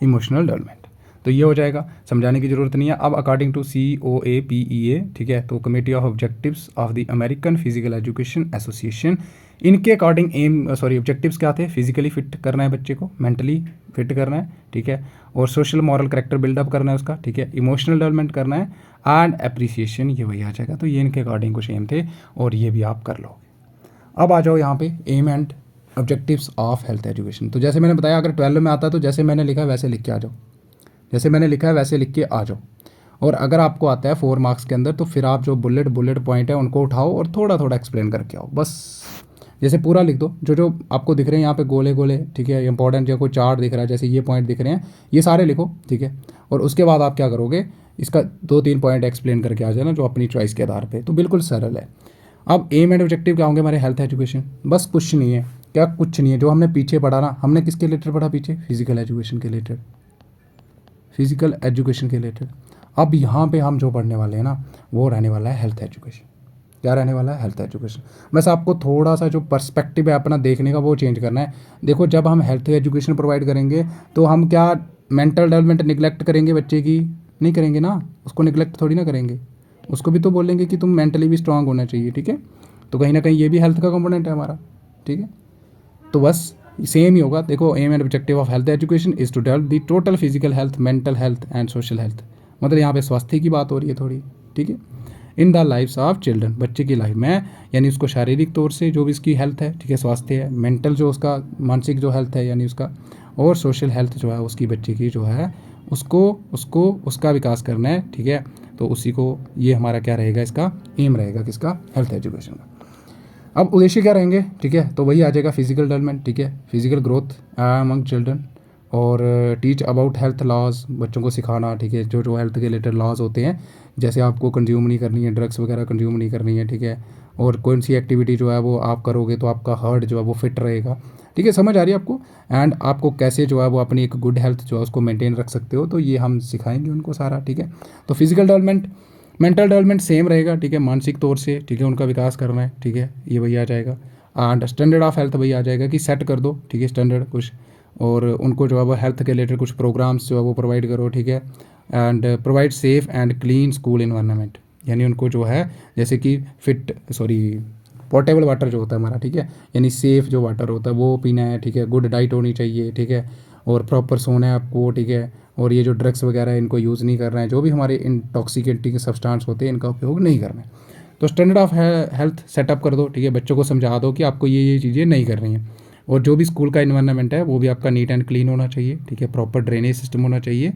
[SPEAKER 2] emotional development. तो ये हो जाएगा, समझाने की ज़रूरत नहीं है। अब अकॉर्डिंग टू COAPEA, ठीक है, तो committee of objectives of the American physical education association, इनके अकॉर्डिंग ऑब्जेक्टिव्स क्या थे, फिजिकली फिट करना है बच्चे को, मेंटली फिट करना है, ठीक है, और सोशल मॉरल करेक्टर बिल्डअप करना है उसका, ठीक है, इमोशनल डेवलपमेंट करना है, एंड अप्रिसिएशन, ये वही आ जाएगा। तो ये इनके अकॉर्डिंग कुछ एम थे और ये भी आप कर लोगे। अब आ जाओ यहाँ पे aim and objectives of health education. तो जैसे मैंने बताया अगर 12 में आता है तो जैसे मैंने लिखा है वैसे लिख के आ जाओ, जैसे मैंने लिखा है वैसे लिख के आ जाओ। और अगर आपको आता है 4 मार्क्स के अंदर तो फिर आप जो बुलेट पॉइंट है उनको उठाओ और थोड़ा थोड़ा एक्सप्लेन करके आओ, बस। जैसे पूरा लिख दो, जो जो आपको दिख रहे हैं यहाँ पे गोले गोले, ठीक है, इंपॉर्टेंट जो कोई चार्ट दिख रहा है, जैसे ये पॉइंट दिख रहे हैं, ये सारे लिखो, ठीक है। और उसके बाद आप क्या करोगे, इसका 2-3 पॉइंट एक्सप्लेन करके आ जाना जो अपनी चॉइस के आधार पर, तो बिल्कुल सरल है। अब एम एंड ऑब्जेक्टिव क्या होंगे हमारे हेल्थ एजुकेशन, बस कुछ नहीं है, क्या कुछ नहीं है, जो हमने पीछे पढ़ा ना, हमने किसके रिलेटेड पढ़ा पीछे, फिजिकल एजुकेशन के रिलेटेड, फिजिकल एजुकेशन के रिलेटेड। अब यहाँ पे हम जो पढ़ने वाले हैं ना वो रहने वाला है हेल्थ एजुकेशन। क्या रहने वाला है, हेल्थ एजुकेशन। बस आपको थोड़ा सा जो पर्सपेक्टिव है अपना देखने का वो चेंज करना है। देखो जब हम हेल्थ एजुकेशन प्रोवाइड करेंगे तो हम क्या मेंटल डेवलपमेंट निगलेक्ट करेंगे बच्चे की, नहीं करेंगे ना, उसको निगलेक्ट थोड़ी ना करेंगे, उसको भी तो बोलेंगे कि तुम मेंटली भी स्ट्रांग होना चाहिए, ठीक है। तो कहीं ना कहीं ये भी हेल्थ का कंपोनेंट है हमारा, ठीक है। तो बस सेम ही होगा। देखो aim and objective of health education is to develop the total physical health, mental health and social health, मतलब यहाँ पे स्वास्थ्य की बात हो रही है थोड़ी, ठीक है। In the lifes of children, बच्चे की लाइफ में, यानी उसको शारीरिक तौर से जो भी उसकी हेल्थ है, ठीक है, स्वास्थ्य है, मेंटल जो उसका मानसिक जो हेल्थ है यानी उसका, और सोशल हेल्थ जो है उसकी बच्चे की जो है उसको उसको उसका विकास करना है, ठीक है। तो उसी को ये हमारा क्या रहेगा, इसका एम रहेगा किसका, हेल्थ एजुकेशन का। अब उद्देश्य क्या रहेंगे, ठीक है, तो वही आ जाएगा फिजिकल डेवलपमेंट, ठीक है, फिजिकल ग्रोथ अमंग चिल्ड्रन, और टीच अबाउट हेल्थ लॉज, बच्चों को सिखाना, ठीक है, जो जो हेल्थ के रिलेटेड लॉज होते हैं, जैसे आपको कंज्यूम नहीं करनी है, ड्रग्स वगैरह कंज्यूम नहीं करनी है, ठीक है, और कौन सी एक्टिविटी जो है वो आप करोगे तो आपका हार्ट जो है वो फिट रहेगा, ठीक है, समझ आ रही है आपको। एंड आपको कैसे जो है वो अपनी एक गुड हेल्थ जो है उसको मेंटेन रख सकते हो, तो ये हम सिखाएंगे उनको सारा, ठीक है। तो physical development, mental development same रहेगा, ठीक है, मानसिक तौर से, ठीक है, उनका विकास करना है, ठीक है, ये वही आ जाएगा। एंड स्टैंडर्ड ऑफ हेल्थ वही आ जाएगा कि सेट कर दो, ठीक है, स्टैंडर्ड कुछ, और उनको जो है वो हेल्थ के रिलेटेड कुछ प्रोग्राम्स जो है वो प्रोवाइड करो, ठीक है। And provide safe and clean school environment, यानी उनको जो है जैसे कि पोर्टेबल वाटर जो होता है हमारा, ठीक है, यानी सेफ़ जो वाटर होता है वो पीना है, ठीक है, गुड डाइट होनी चाहिए, ठीक है, और प्रॉपर सोना है आपको, ठीक है, और ये जो ड्रग्स वगैरह है इनको यूज़ नहीं करना है, जो भी हमारे इंटॉक्सिकेटिंग सब्सटेंस होते हैं इनका उपयोग नहीं करना है। तो स्टैंडर्ड ऑफ हेल्थ सेटअप कर दो, ठीक है, बच्चों को समझा दो कि आपको ये चीज़ें नहीं करनी है, और जो भी स्कूल का इन्वायरमेंट है वो भी आपका नीट एंड क्लीन होना चाहिए, ठीक है, प्रॉपर ड्रेनेज सिस्टम होना चाहिए।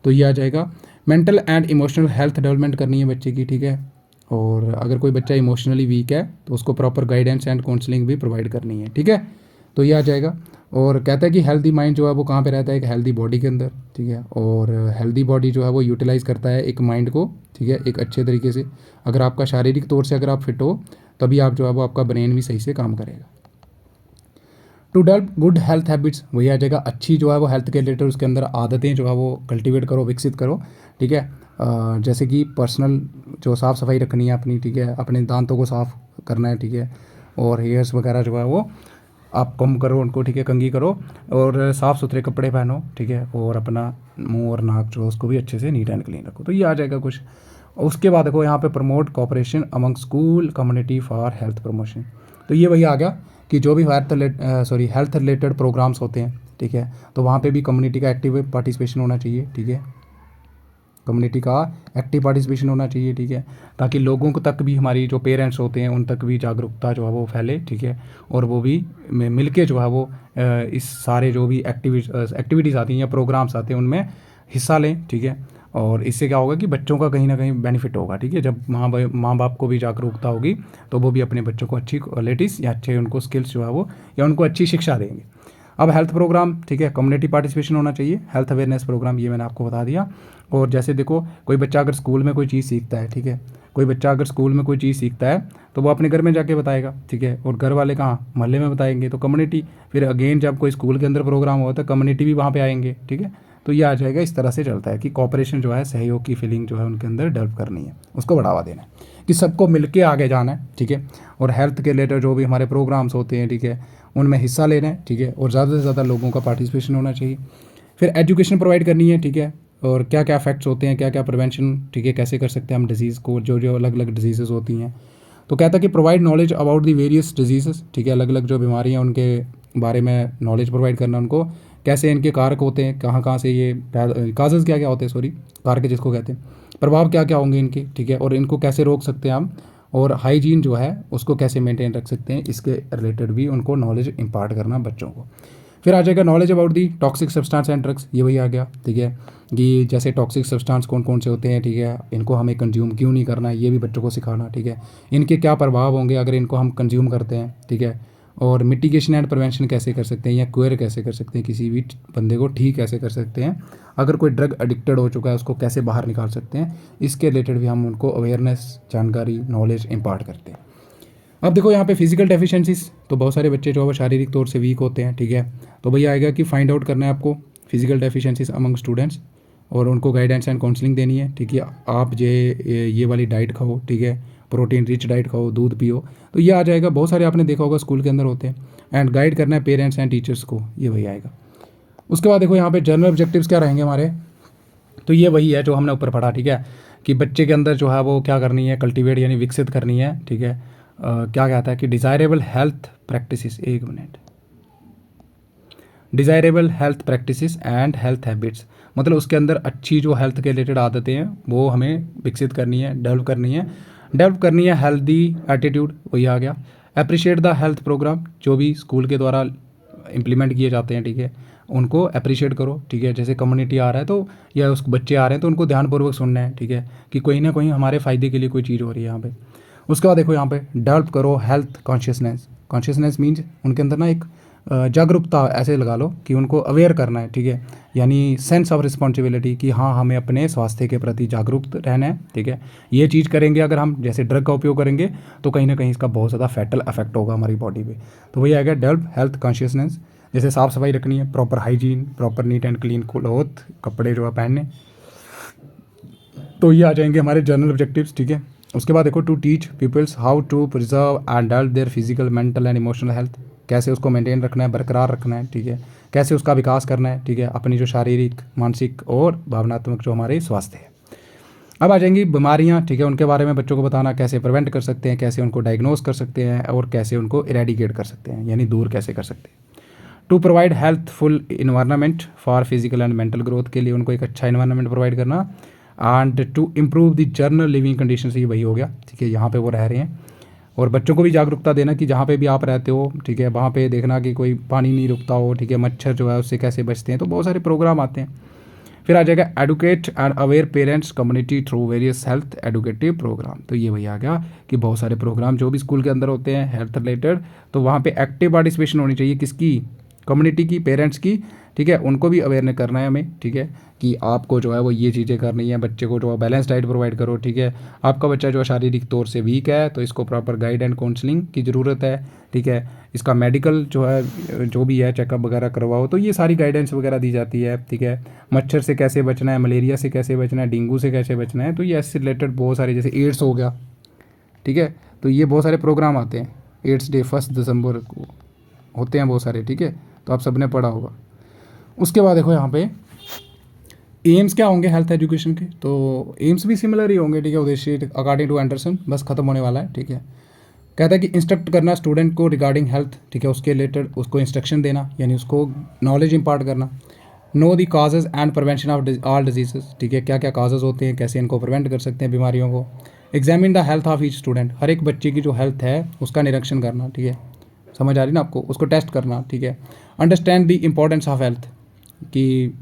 [SPEAKER 2] तो ये आ जाएगा। Mental and emotional health development करनी है बच्चे की, ठीक है, और अगर कोई बच्चा इमोशनली वीक है तो उसको प्रॉपर गाइडेंस एंड काउंसलिंग भी प्रोवाइड करनी है, ठीक है। तो ये आ जाएगा। और कहता है कि हेल्दी माइंड जो है वो कहाँ पे रहता है, एक हेल्दी बॉडी के अंदर, ठीक है, और हेल्दी बॉडी जो है वो यूटिलाइज़ करता है एक माइंड को, ठीक है, एक अच्छे तरीके से। अगर आपका शारीरिक तौर से अगर आप फिट हो तभी आप जो है वो आपका ब्रेन भी सही से काम करेगा। To develop good health habits वही आ जाएगा, अच्छी जो है वो हेल्थ के रिलेटेड उसके अंदर आदतें जो है वो कल्टीवेट करो, विकसित करो, ठीक है। जैसे कि पर्सनल जो साफ़ सफाई रखनी है अपनी, ठीक है, अपने दांतों को साफ़ करना है, ठीक है, और हेयर्स वगैरह जो है वो आप कम करो उनको, ठीक है, कंघी करो, और साफ़ सुथरे कपड़े पहनो, ठीक है, और अपना मुंह और नाक जो है उसको भी अच्छे से नीट एंड क्लीन रखो। तो ये आ जाएगा कुछ। उसके बाद देखो यहाँ पे promote cooperation among school community for health promotion. तो ये वही आ गया कि जो भी हेल्थ रिलेटेड प्रोग्राम्स होते हैं, ठीक है, तो वहाँ पे भी कम्युनिटी का एक्टिव पार्टिसिपेशन होना चाहिए, ठीक है, कम्युनिटी का एक्टिव पार्टिसिपेशन होना चाहिए, ठीक है, ताकि लोगों को तक भी, हमारी जो पेरेंट्स होते हैं उन तक भी जागरूकता जो है वो फैले, ठीक है, और वो भी मिल के जो है वो इस सारे जो भी एक्टिविटीज़ आती हैं या प्रोग्राम्स आते हैं उनमें हिस्सा लें, ठीक है। और इससे क्या होगा कि बच्चों का कहीं ना कहीं बेनिफिट होगा, ठीक है, जब माँ बाप को भी जागरूकता होगी तो वो भी अपने बच्चों को अच्छी क्वालिटीज़ या अच्छे उनको स्किल्स जो है वो या उनको अच्छी शिक्षा देंगे। अब हेल्थ प्रोग्राम, ठीक है, कम्युनिटी पार्टिसिपेशन होना चाहिए, हेल्थ अवेयरनेस प्रोग्राम, ये मैंने आपको बता दिया। और जैसे देखो कोई बच्चा अगर स्कूल में कोई चीज़ सीखता है, ठीक है, कोई बच्चा अगर स्कूल में कोई चीज़ सीखता है तो वो अपने घर में जाके बताएगा, ठीक है, और घर वाले कहाँ, मोहल्ले में बताएंगे, तो कम्युनिटी, फिर अगेन जब कोई स्कूल के अंदर प्रोग्राम होता है कम्युनिटी भी वहाँ पे आएंगे, ठीक है। तो ये आ जाएगा, इस तरह से चलता है कि कॉपरेशन जो है, सहयोग की फीलिंग जो है उनके अंदर डेवलप करनी है, उसको बढ़ावा देना है कि सबको मिल के आगे जाना है, ठीक है, और हेल्थ के रिलेटेड जो भी हमारे प्रोग्राम्स होते हैं, ठीक है, उनमें हिस्सा लेना है, ठीक है, और ज़्यादा से ज़्यादा लोगों का पार्टिसिपेशन होना चाहिए। फिर एजुकेशन प्रोवाइड करनी है, ठीक है, और क्या क्या इफेक्ट्स होते हैं, क्या क्या प्रिवेंशन, ठीक है, कैसे कर सकते हैं हम डिजीज़ को, जो जो अलग अलग डिजीज़ होती हैं। तो कहता है कि provide knowledge about the various disease, ठीक है, अलग अलग जो बीमारियाँ उनके बारे में नॉलेज प्रोवाइड करना उनको, कैसे इनके कारक होते हैं, कहाँ कहाँ से ये काजेज़ क्या क्या होते हैं, कारक जिसको कहते हैं, प्रभाव क्या क्या होंगे इनके, ठीक है, और इनको कैसे रोक सकते हैं हम, और हाइजीन जो है उसको कैसे मेंटेन रख सकते हैं, इसके रिलेटेड भी उनको नॉलेज इंपार्ट करना बच्चों को। फिर आ जाएगा knowledge about the toxic substance and drugs, ये वही आ गया, ठीक है, कि जैसे टॉक्सिक सब्सटेंस कौन कौन से होते हैं, ठीक है, इनको हमें कंज्यूम क्यों नहीं करना है, ये भी बच्चों को सिखाना, ठीक है, इनके क्या प्रभाव होंगे अगर इनको हम कंज्यूम करते हैं, ठीक है, और मिटिगेशन एंड प्रिवेंशन कैसे कर सकते हैं या क्योर कैसे कर सकते हैं, किसी भी बंदे को ठीक कैसे कर सकते हैं, अगर कोई ड्रग एडिक्टेड हो चुका है उसको कैसे बाहर निकाल सकते हैं, इसके रिलेटेड भी हम उनको अवेयरनेस, जानकारी, नॉलेज इंपार्ट करते हैं। अब देखो यहाँ पे फिजिकल डेफिशिएंसीज, तो बहुत सारे बच्चे जो है वो शारीरिक तौर से वीक होते हैं, ठीक है, तो भैया आएगा कि फाइंड आउट करना है आपको फिजिकल डेफिशिएंसीज अमंग स्टूडेंट्स, और उनको गाइडेंस एंड काउंसलिंग देनी है, ठीक है, आप ये वाली डाइट खाओ, ठीक है, प्रोटीन रिच डाइट खाओ, दूध पियो, तो ये आ जाएगा। बहुत सारे आपने देखा होगा स्कूल के अंदर होते हैं। एंड गाइड करना है पेरेंट्स एंड टीचर्स को, ये वही आएगा। उसके बाद देखो यहाँ पे जनरल ऑब्जेक्टिव्स क्या रहेंगे हमारे, तो ये वही है जो हमने ऊपर पढ़ा, ठीक है, कि बच्चे के अंदर जो है वो क्या करनी है, कल्टीवेट यानी विकसित करनी है, ठीक है। क्या कहता है कि डिज़ायरेबल हेल्थ प्रैक्टिसेस, एक minute, desirable health practices and health habits, मतलब उसके अंदर अच्छी जो हेल्थ के रिलेटेड आदतें हैं वो हमें विकसित करनी है, डेवलप करनी है, डेवलप करनी है हेल्दी एटीट्यूड, वही आ गया। अप्रिशिएट द हेल्थ प्रोग्राम, जो भी स्कूल के द्वारा इम्प्लीमेंट किए जाते हैं, ठीक है, उनको अप्रिशिएट करो, ठीक है। जैसे कम्युनिटी आ रहा है तो या उस बच्चे आ रहे हैं तो उनको ध्यानपूर्वक सुनना है, ठीक है, कि कोई ना कोई हमारे फ़ायदे के लिए कोई चीज़ हो रही है यहाँ पे। उसके बाद देखो यहाँ पे डेवलप करो हेल्थ कॉन्शियसनेस। कॉन्शियसनेस मीन्स उनके अंदर ना एक जागरूकता ऐसे लगा लो कि उनको अवेयर करना है, ठीक है, यानी सेंस ऑफ रिस्पॉन्सिबिलिटी कि हाँ हमें अपने स्वास्थ्य के प्रति जागरूक रहना है, ठीक है। ये चीज़ करेंगे अगर हम, जैसे ड्रग का उपयोग करेंगे तो कहीं ना कहीं इसका बहुत ज़्यादा फैटल इफेक्ट होगा हमारी बॉडी पे। तो वही आएगा डेवलप हेल्थ कॉन्शियसनेस। जैसे साफ़ सफाई रखनी है, proper hygiene, proper neat and clean cloth, कपड़े जो है पहनने। तो ये आ जाएंगे हमारे जनरल ऑब्जेक्टिव्स, ठीक है। उसके बाद देखो to teach peoples how to preserve and develop their physical, mental and emotional health. कैसे उसको मेंटेन रखना है, बरकरार रखना है, ठीक है, कैसे उसका विकास करना है, ठीक है, अपनी जो शारीरिक, मानसिक और भावनात्मक जो हमारे स्वास्थ्य है। अब आ जाएंगी बीमारियां, ठीक है, उनके बारे में बच्चों को बताना, कैसे प्रिवेंट कर सकते हैं, कैसे उनको डायग्नोज कर सकते हैं और कैसे उनको इरेडिकेट कर सकते हैं, यानी दूर कैसे कर सकते हैं। To provide healthful environment for physical and mental growth, के लिए उनको एक अच्छा इन्वायरमेंट प्रोवाइड करना। And to improve the general living condition, ये वही हो गया, ठीक है, यहाँ पे वो रह रहे हैं। और बच्चों को भी जागरूकता देना कि जहाँ पे भी आप रहते हो, ठीक है, वहाँ पे देखना कि कोई पानी नहीं रुकता हो, ठीक है, मच्छर जो है उससे कैसे बचते हैं। तो बहुत सारे प्रोग्राम आते हैं। फिर आ जाएगा educate and aware parents community through various health educative program. तो ये वही आ गया कि बहुत सारे प्रोग्राम जो भी स्कूल के अंदर होते हैं हेल्थ रिलेटेड, तो वहाँ पे एक्टिव पार्टिसिपेशन होनी चाहिए, किसकी, कम्युनिटी की, पेरेंट्स की, ठीक है, उनको भी अवेयरनेस करना है हमें, ठीक है, कि आपको जो है वो ये चीज़ें करनी है। बच्चे को जो है बैलेंस डाइट प्रोवाइड करो, ठीक है। आपका बच्चा जो है शारीरिक तौर से वीक है तो इसको प्रॉपर गाइड एंड काउंसलिंग की ज़रूरत है, ठीक है। इसका मेडिकल जो है जो भी है चेकअप वगैरह करवाओ, तो ये सारी गाइडेंस वगैरह दी जाती है, ठीक है। मच्छर से कैसे बचना है, मलेरिया से कैसे बचना है, डेंगू से कैसे बचना है, तो ये ऐसे रिलेटेड बहुत सारे, जैसे एड्स हो गया, ठीक है। तो ये बहुत सारे प्रोग्राम आते हैं। एड्स डे 1 दिसंबर को होते हैं बहुत सारे, ठीक है, तो आप सबने पढ़ा होगा। उसके बाद देखो यहाँ पे एम्स क्या होंगे हेल्थ एजुकेशन के, तो एम्स भी सिमिलर ही होंगे, ठीक है। उद्देश्य अकॉर्डिंग टू एंडरसन, बस खत्म होने वाला है, ठीक है। कहता है कि इंस्ट्रक्ट करना स्टूडेंट को रिगार्डिंग हेल्थ, ठीक है, उसके रिलेटेड उसको इंस्ट्रक्शन देना, यानी उसको नॉलेज इंपार्ट करना। Know the causes and prevention of all diseases, ठीक है, क्या क्या काजेज होते हैं, कैसे इनको प्रिवेंट कर सकते हैं बीमारियों को। Examine the health of each student, हर एक बच्चे की जो हेल्थ है उसका निरीक्षण करना, ठीक है, समझ आ रही ना आपको, उसको टेस्ट करना, ठीक है। Understand the importance of health, कि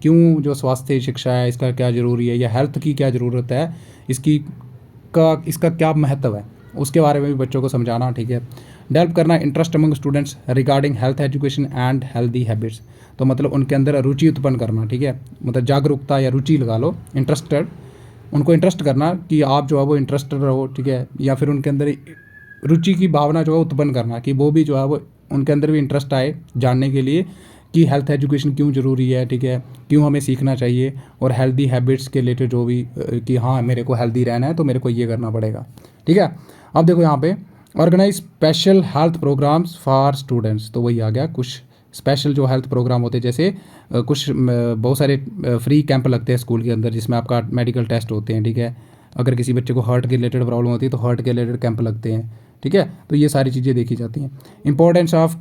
[SPEAKER 2] क्यों जो स्वास्थ्य शिक्षा है इसका क्या ज़रूरी है, या हेल्थ की क्या ज़रूरत है, इसका क्या महत्व है, उसके बारे में भी बच्चों को समझाना, ठीक है। डेवलप करना interest among students regarding health education and healthy habits, तो मतलब उनके अंदर रुचि उत्पन्न करना, ठीक है, मतलब जागरूकता या रुचि लगा लो, इंटरेस्टेड, उनको इंटरेस्ट करना कि आप जो है वो इंटरेस्टेड रहो, ठीक है, या फिर उनके अंदर रुचि की भावना जो है उत्पन्न करना कि वो भी जो है वो उनके अंदर भी इंटरेस्ट आए जानने के लिए कि हेल्थ एजुकेशन क्यों ज़रूरी है, ठीक है, क्यों हमें सीखना चाहिए, और हेल्दी हैबिट्स के रिलेटेड जो भी कि हाँ मेरे को हेल्दी रहना है तो मेरे को ये करना पड़ेगा, ठीक है। अब देखो यहाँ पे organize special health programs for students, तो वही आ गया, कुछ स्पेशल जो हेल्थ प्रोग्राम होते हैं, जैसे कुछ बहुत सारे फ्री कैंप लगते हैं स्कूल के अंदर जिसमें आपका मेडिकल टेस्ट होते हैं, ठीक है। अगर किसी बच्चे को हार्ट के रिलेटेड प्रॉब्लम होती है तो हार्ट के रिलेटेड कैंप लगते हैं, ठीक है। तो ये सारी चीज़ें देखी जाती हैं। इंपॉर्टेंस ऑफ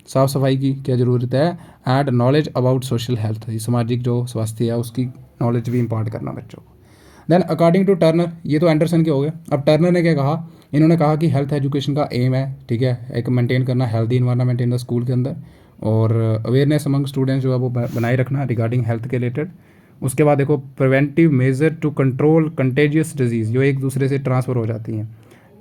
[SPEAKER 2] साफ़ सफाई की क्या ज़रूरत है, and knowledge about social health, सामाजिक जो स्वास्थ्य है उसकी नॉलेज भी इम्पार्ट करना बच्चों को। देन अकॉर्डिंग टू टर्नर, ये तो एंडरसन के हो गए। अब टर्नर ने क्या कहा, इन्होंने कहा कि हेल्थ एजुकेशन का एम है, ठीक है, एक मेंटेन करना healthy environment in the school के अंदर, और अवेयरनेस अमंग स्टूडेंट्स जो है वो बनाए रखना रिगार्डिंग हेल्थ के रिलेटेड। उसके बाद देखो preventive measure to control contagious disease, जो एक दूसरे से ट्रांसफ़र हो जाती हैं,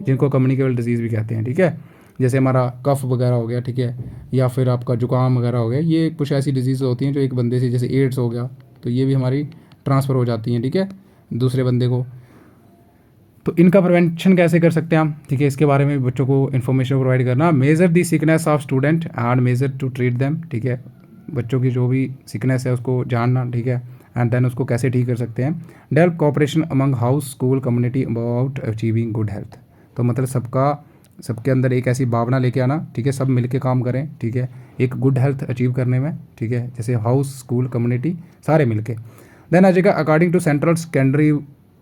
[SPEAKER 2] जिनको कम्युनिकेबल डिजीज़ भी कहते हैं, ठीक है। जैसे हमारा कफ वगैरह हो गया, ठीक है, या फिर आपका जुकाम वगैरह हो गया, ये कुछ ऐसी डिजीज़ होती हैं जो एक बंदे से, जैसे एड्स हो गया, तो ये भी हमारी ट्रांसफ़र हो जाती हैं, ठीक है, दूसरे बंदे को। तो इनका प्रिवेंशन कैसे कर सकते हैं हम, ठीक है, इसके बारे में बच्चों को इन्फॉर्मेशन प्रोवाइड करना। Measure the sickness of student and measure to treat them, ठीक है, बच्चों की जो भी सिकनेस है उसको जानना, ठीक है, एंड देन उसको कैसे ठीक कर सकते हैं। Develop cooperation among house school community about achieving good health, तो मतलब सबके अंदर एक ऐसी भावना लेके आना, ठीक है, सब मिलके काम करें, ठीक है, एक गुड हेल्थ अचीव करने में, ठीक है, जैसे हाउस स्कूल कम्युनिटी सारे मिलके। देन आ जाएगा according to central secondary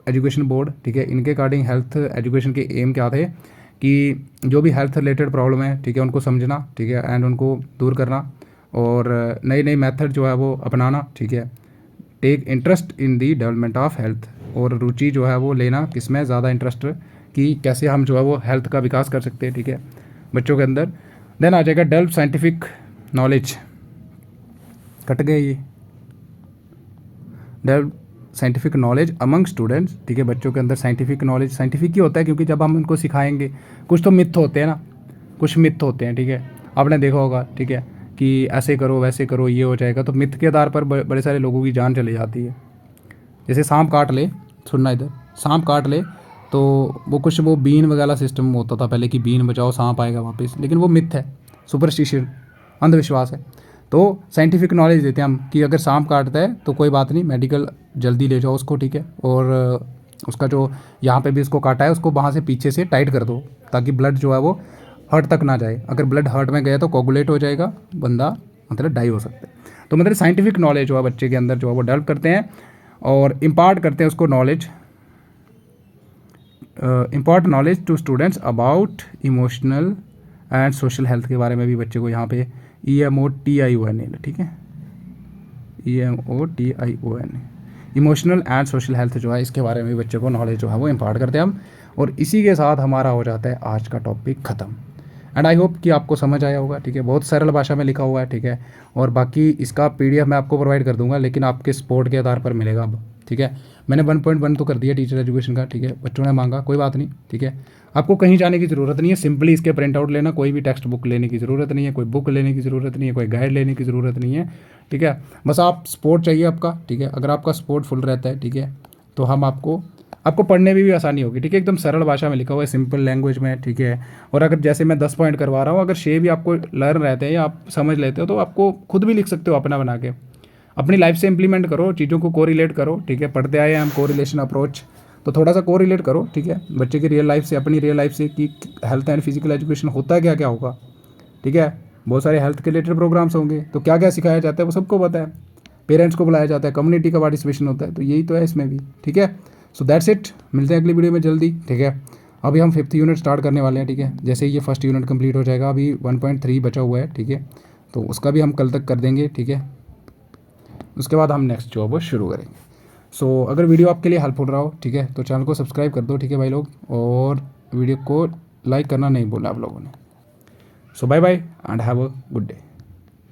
[SPEAKER 2] education board, ठीक है, इनके अकॉर्डिंग हेल्थ एजुकेशन के एम क्या थे कि जो भी हेल्थ रिलेटेड प्रॉब्लम है, ठीक है, उनको समझना, ठीक है, एंड उनको दूर करना, और नई नई मेथड जो है वो अपनाना, ठीक है। Take interest in the development of health, और रुचि जो है वो लेना किसमें ज़्यादा इंटरेस्ट कि कैसे हम जो है वो हेल्थ का विकास कर सकते हैं, ठीक है, बच्चों के अंदर। देन आ जाएगा डेवलप साइंटिफिक नॉलेज, कट गए ये, develop scientific knowledge among students, ठीक है, बच्चों के अंदर साइंटिफिक नॉलेज, साइंटिफिक ही होता है क्योंकि जब हम उनको सिखाएंगे, कुछ तो मिथ होते हैं ना, कुछ मिथ होते हैं, ठीक है, आपने देखा होगा, ठीक है, कि ऐसे करो वैसे करो ये हो जाएगा, तो मिथ के आधार पर बड़े सारे लोगों की जान चली जाती है। जैसे सांप काट ले, सुनना इधर, सांप काट ले तो वो कुछ वो बीन वगैरह सिस्टम होता था पहले कि बीन बचाओ सांप आएगा वापस, लेकिन वो मिथ है, सुपरस्टिशन, अंधविश्वास है। तो साइंटिफिक नॉलेज देते हैं हम कि अगर सांप काटता है तो कोई बात नहीं, मेडिकल जल्दी ले जाओ उसको, ठीक है, और उसका जो यहाँ पे भी उसको काटा है उसको वहाँ से पीछे से टाइट कर दो ताकि ब्लड जो है वो हार्ट तक ना जाए। अगर ब्लड हार्ट में गया तो कोगुलेट हो जाएगा, बंदा मतलब डाई हो सकता है। तो मतलब साइंटिफिक नॉलेज जो है बच्चे के अंदर जो है वो डेवलप करते हैं और इम्पार्ट करते हैं उसको knowledge, impart knowledge to students about emotional and social health के बारे में भी बच्चे को यहाँ पे EMOTION, ठीक है, EMOTION, emotional and social health जो है इसके बारे में भी बच्चे को नॉलेज जो है वो इम्पार्ट करते हैं हम। और इसी के साथ हमारा हो जाता है आज का टॉपिक ख़त्म। एंड आई होप कि आपको समझ आया होगा, ठीक है, बहुत सरल भाषा में लिखा हुआ है, ठीक है, और बाकी इसका PDF मैं आपको प्रोवाइड कर दूंगा, लेकिन आपके सपोर्ट के आधार पर मिलेगा अब, ठीक है। मैंने 1.1 तो कर दिया टीचर एजुकेशन का, ठीक है, बच्चों ने मांगा, कोई बात नहीं, ठीक है, आपको कहीं जाने की ज़रूरत नहीं है, सिंपली इसके प्रिंट आउट लेना, कोई भी टेक्स्ट बुक लेने की ज़रूरत नहीं है, कोई बुक लेने की ज़रूरत नहीं है, कोई गाइड लेने की ज़रूरत नहीं है, ठीक है, बस आप सपोर्ट चाहिए आपका, ठीक है। अगर आपका सपोर्ट फुल रहता है, ठीक है, तो हम आपको पढ़ने में भी आसानी होगी, ठीक है, एकदम सरल भाषा में लिखा हुआ है, सिंपल लैंग्वेज में, ठीक है। और अगर जैसे मैं 10 पॉइंट करवा रहा हूँ, अगर शेप भी आपको लर्न रहते हैं या आप समझ लेते हो तो आपको खुद भी लिख सकते हो अपना बना के, अपनी लाइफ से इंप्लीमेंट करो, चीज़ों को कोरिलेट करो, ठीक है, पढ़ते आए हैं हम कोरिलेशन अप्रोच, तो थोड़ा सा कोरिलेट करो, ठीक है, बच्चे की रियल लाइफ से, अपनी रियल लाइफ से कि हेल्थ एंड फिजिकल एजुकेशन होता है क्या क्या होगा, ठीक है, बहुत सारे हेल्थ के रिलेटेड प्रोग्राम्स होंगे, तो क्या क्या सिखाया जाता है वो सबको पता है, पेरेंट्स को बुलाया जाता है, कम्युनिटी का पार्टिसिपेशन होता है, तो यही तो है इसमें भी, ठीक है। सो दैट्स इट, मिलते हैं अगली वीडियो में जल्दी, ठीक है। अभी हम 5th यूनिट स्टार्ट करने वाले हैं, ठीक है, जैसे ही ये 1st यूनिट कंप्लीट हो जाएगा, अभी 1.3 बचा हुआ है, ठीक है, तो उसका भी हम कल तक कर देंगे, ठीक है, उसके बाद हम नेक्स्ट जो है वो शुरू करेंगे। सो अगर वीडियो आपके लिए हेल्पफुल रहा हो, ठीक है, तो चैनल को सब्सक्राइब कर दो, ठीक है भाई लोग, और वीडियो को लाइक करना नहीं बोला आप लोगों ने। So bye bye and have a good day.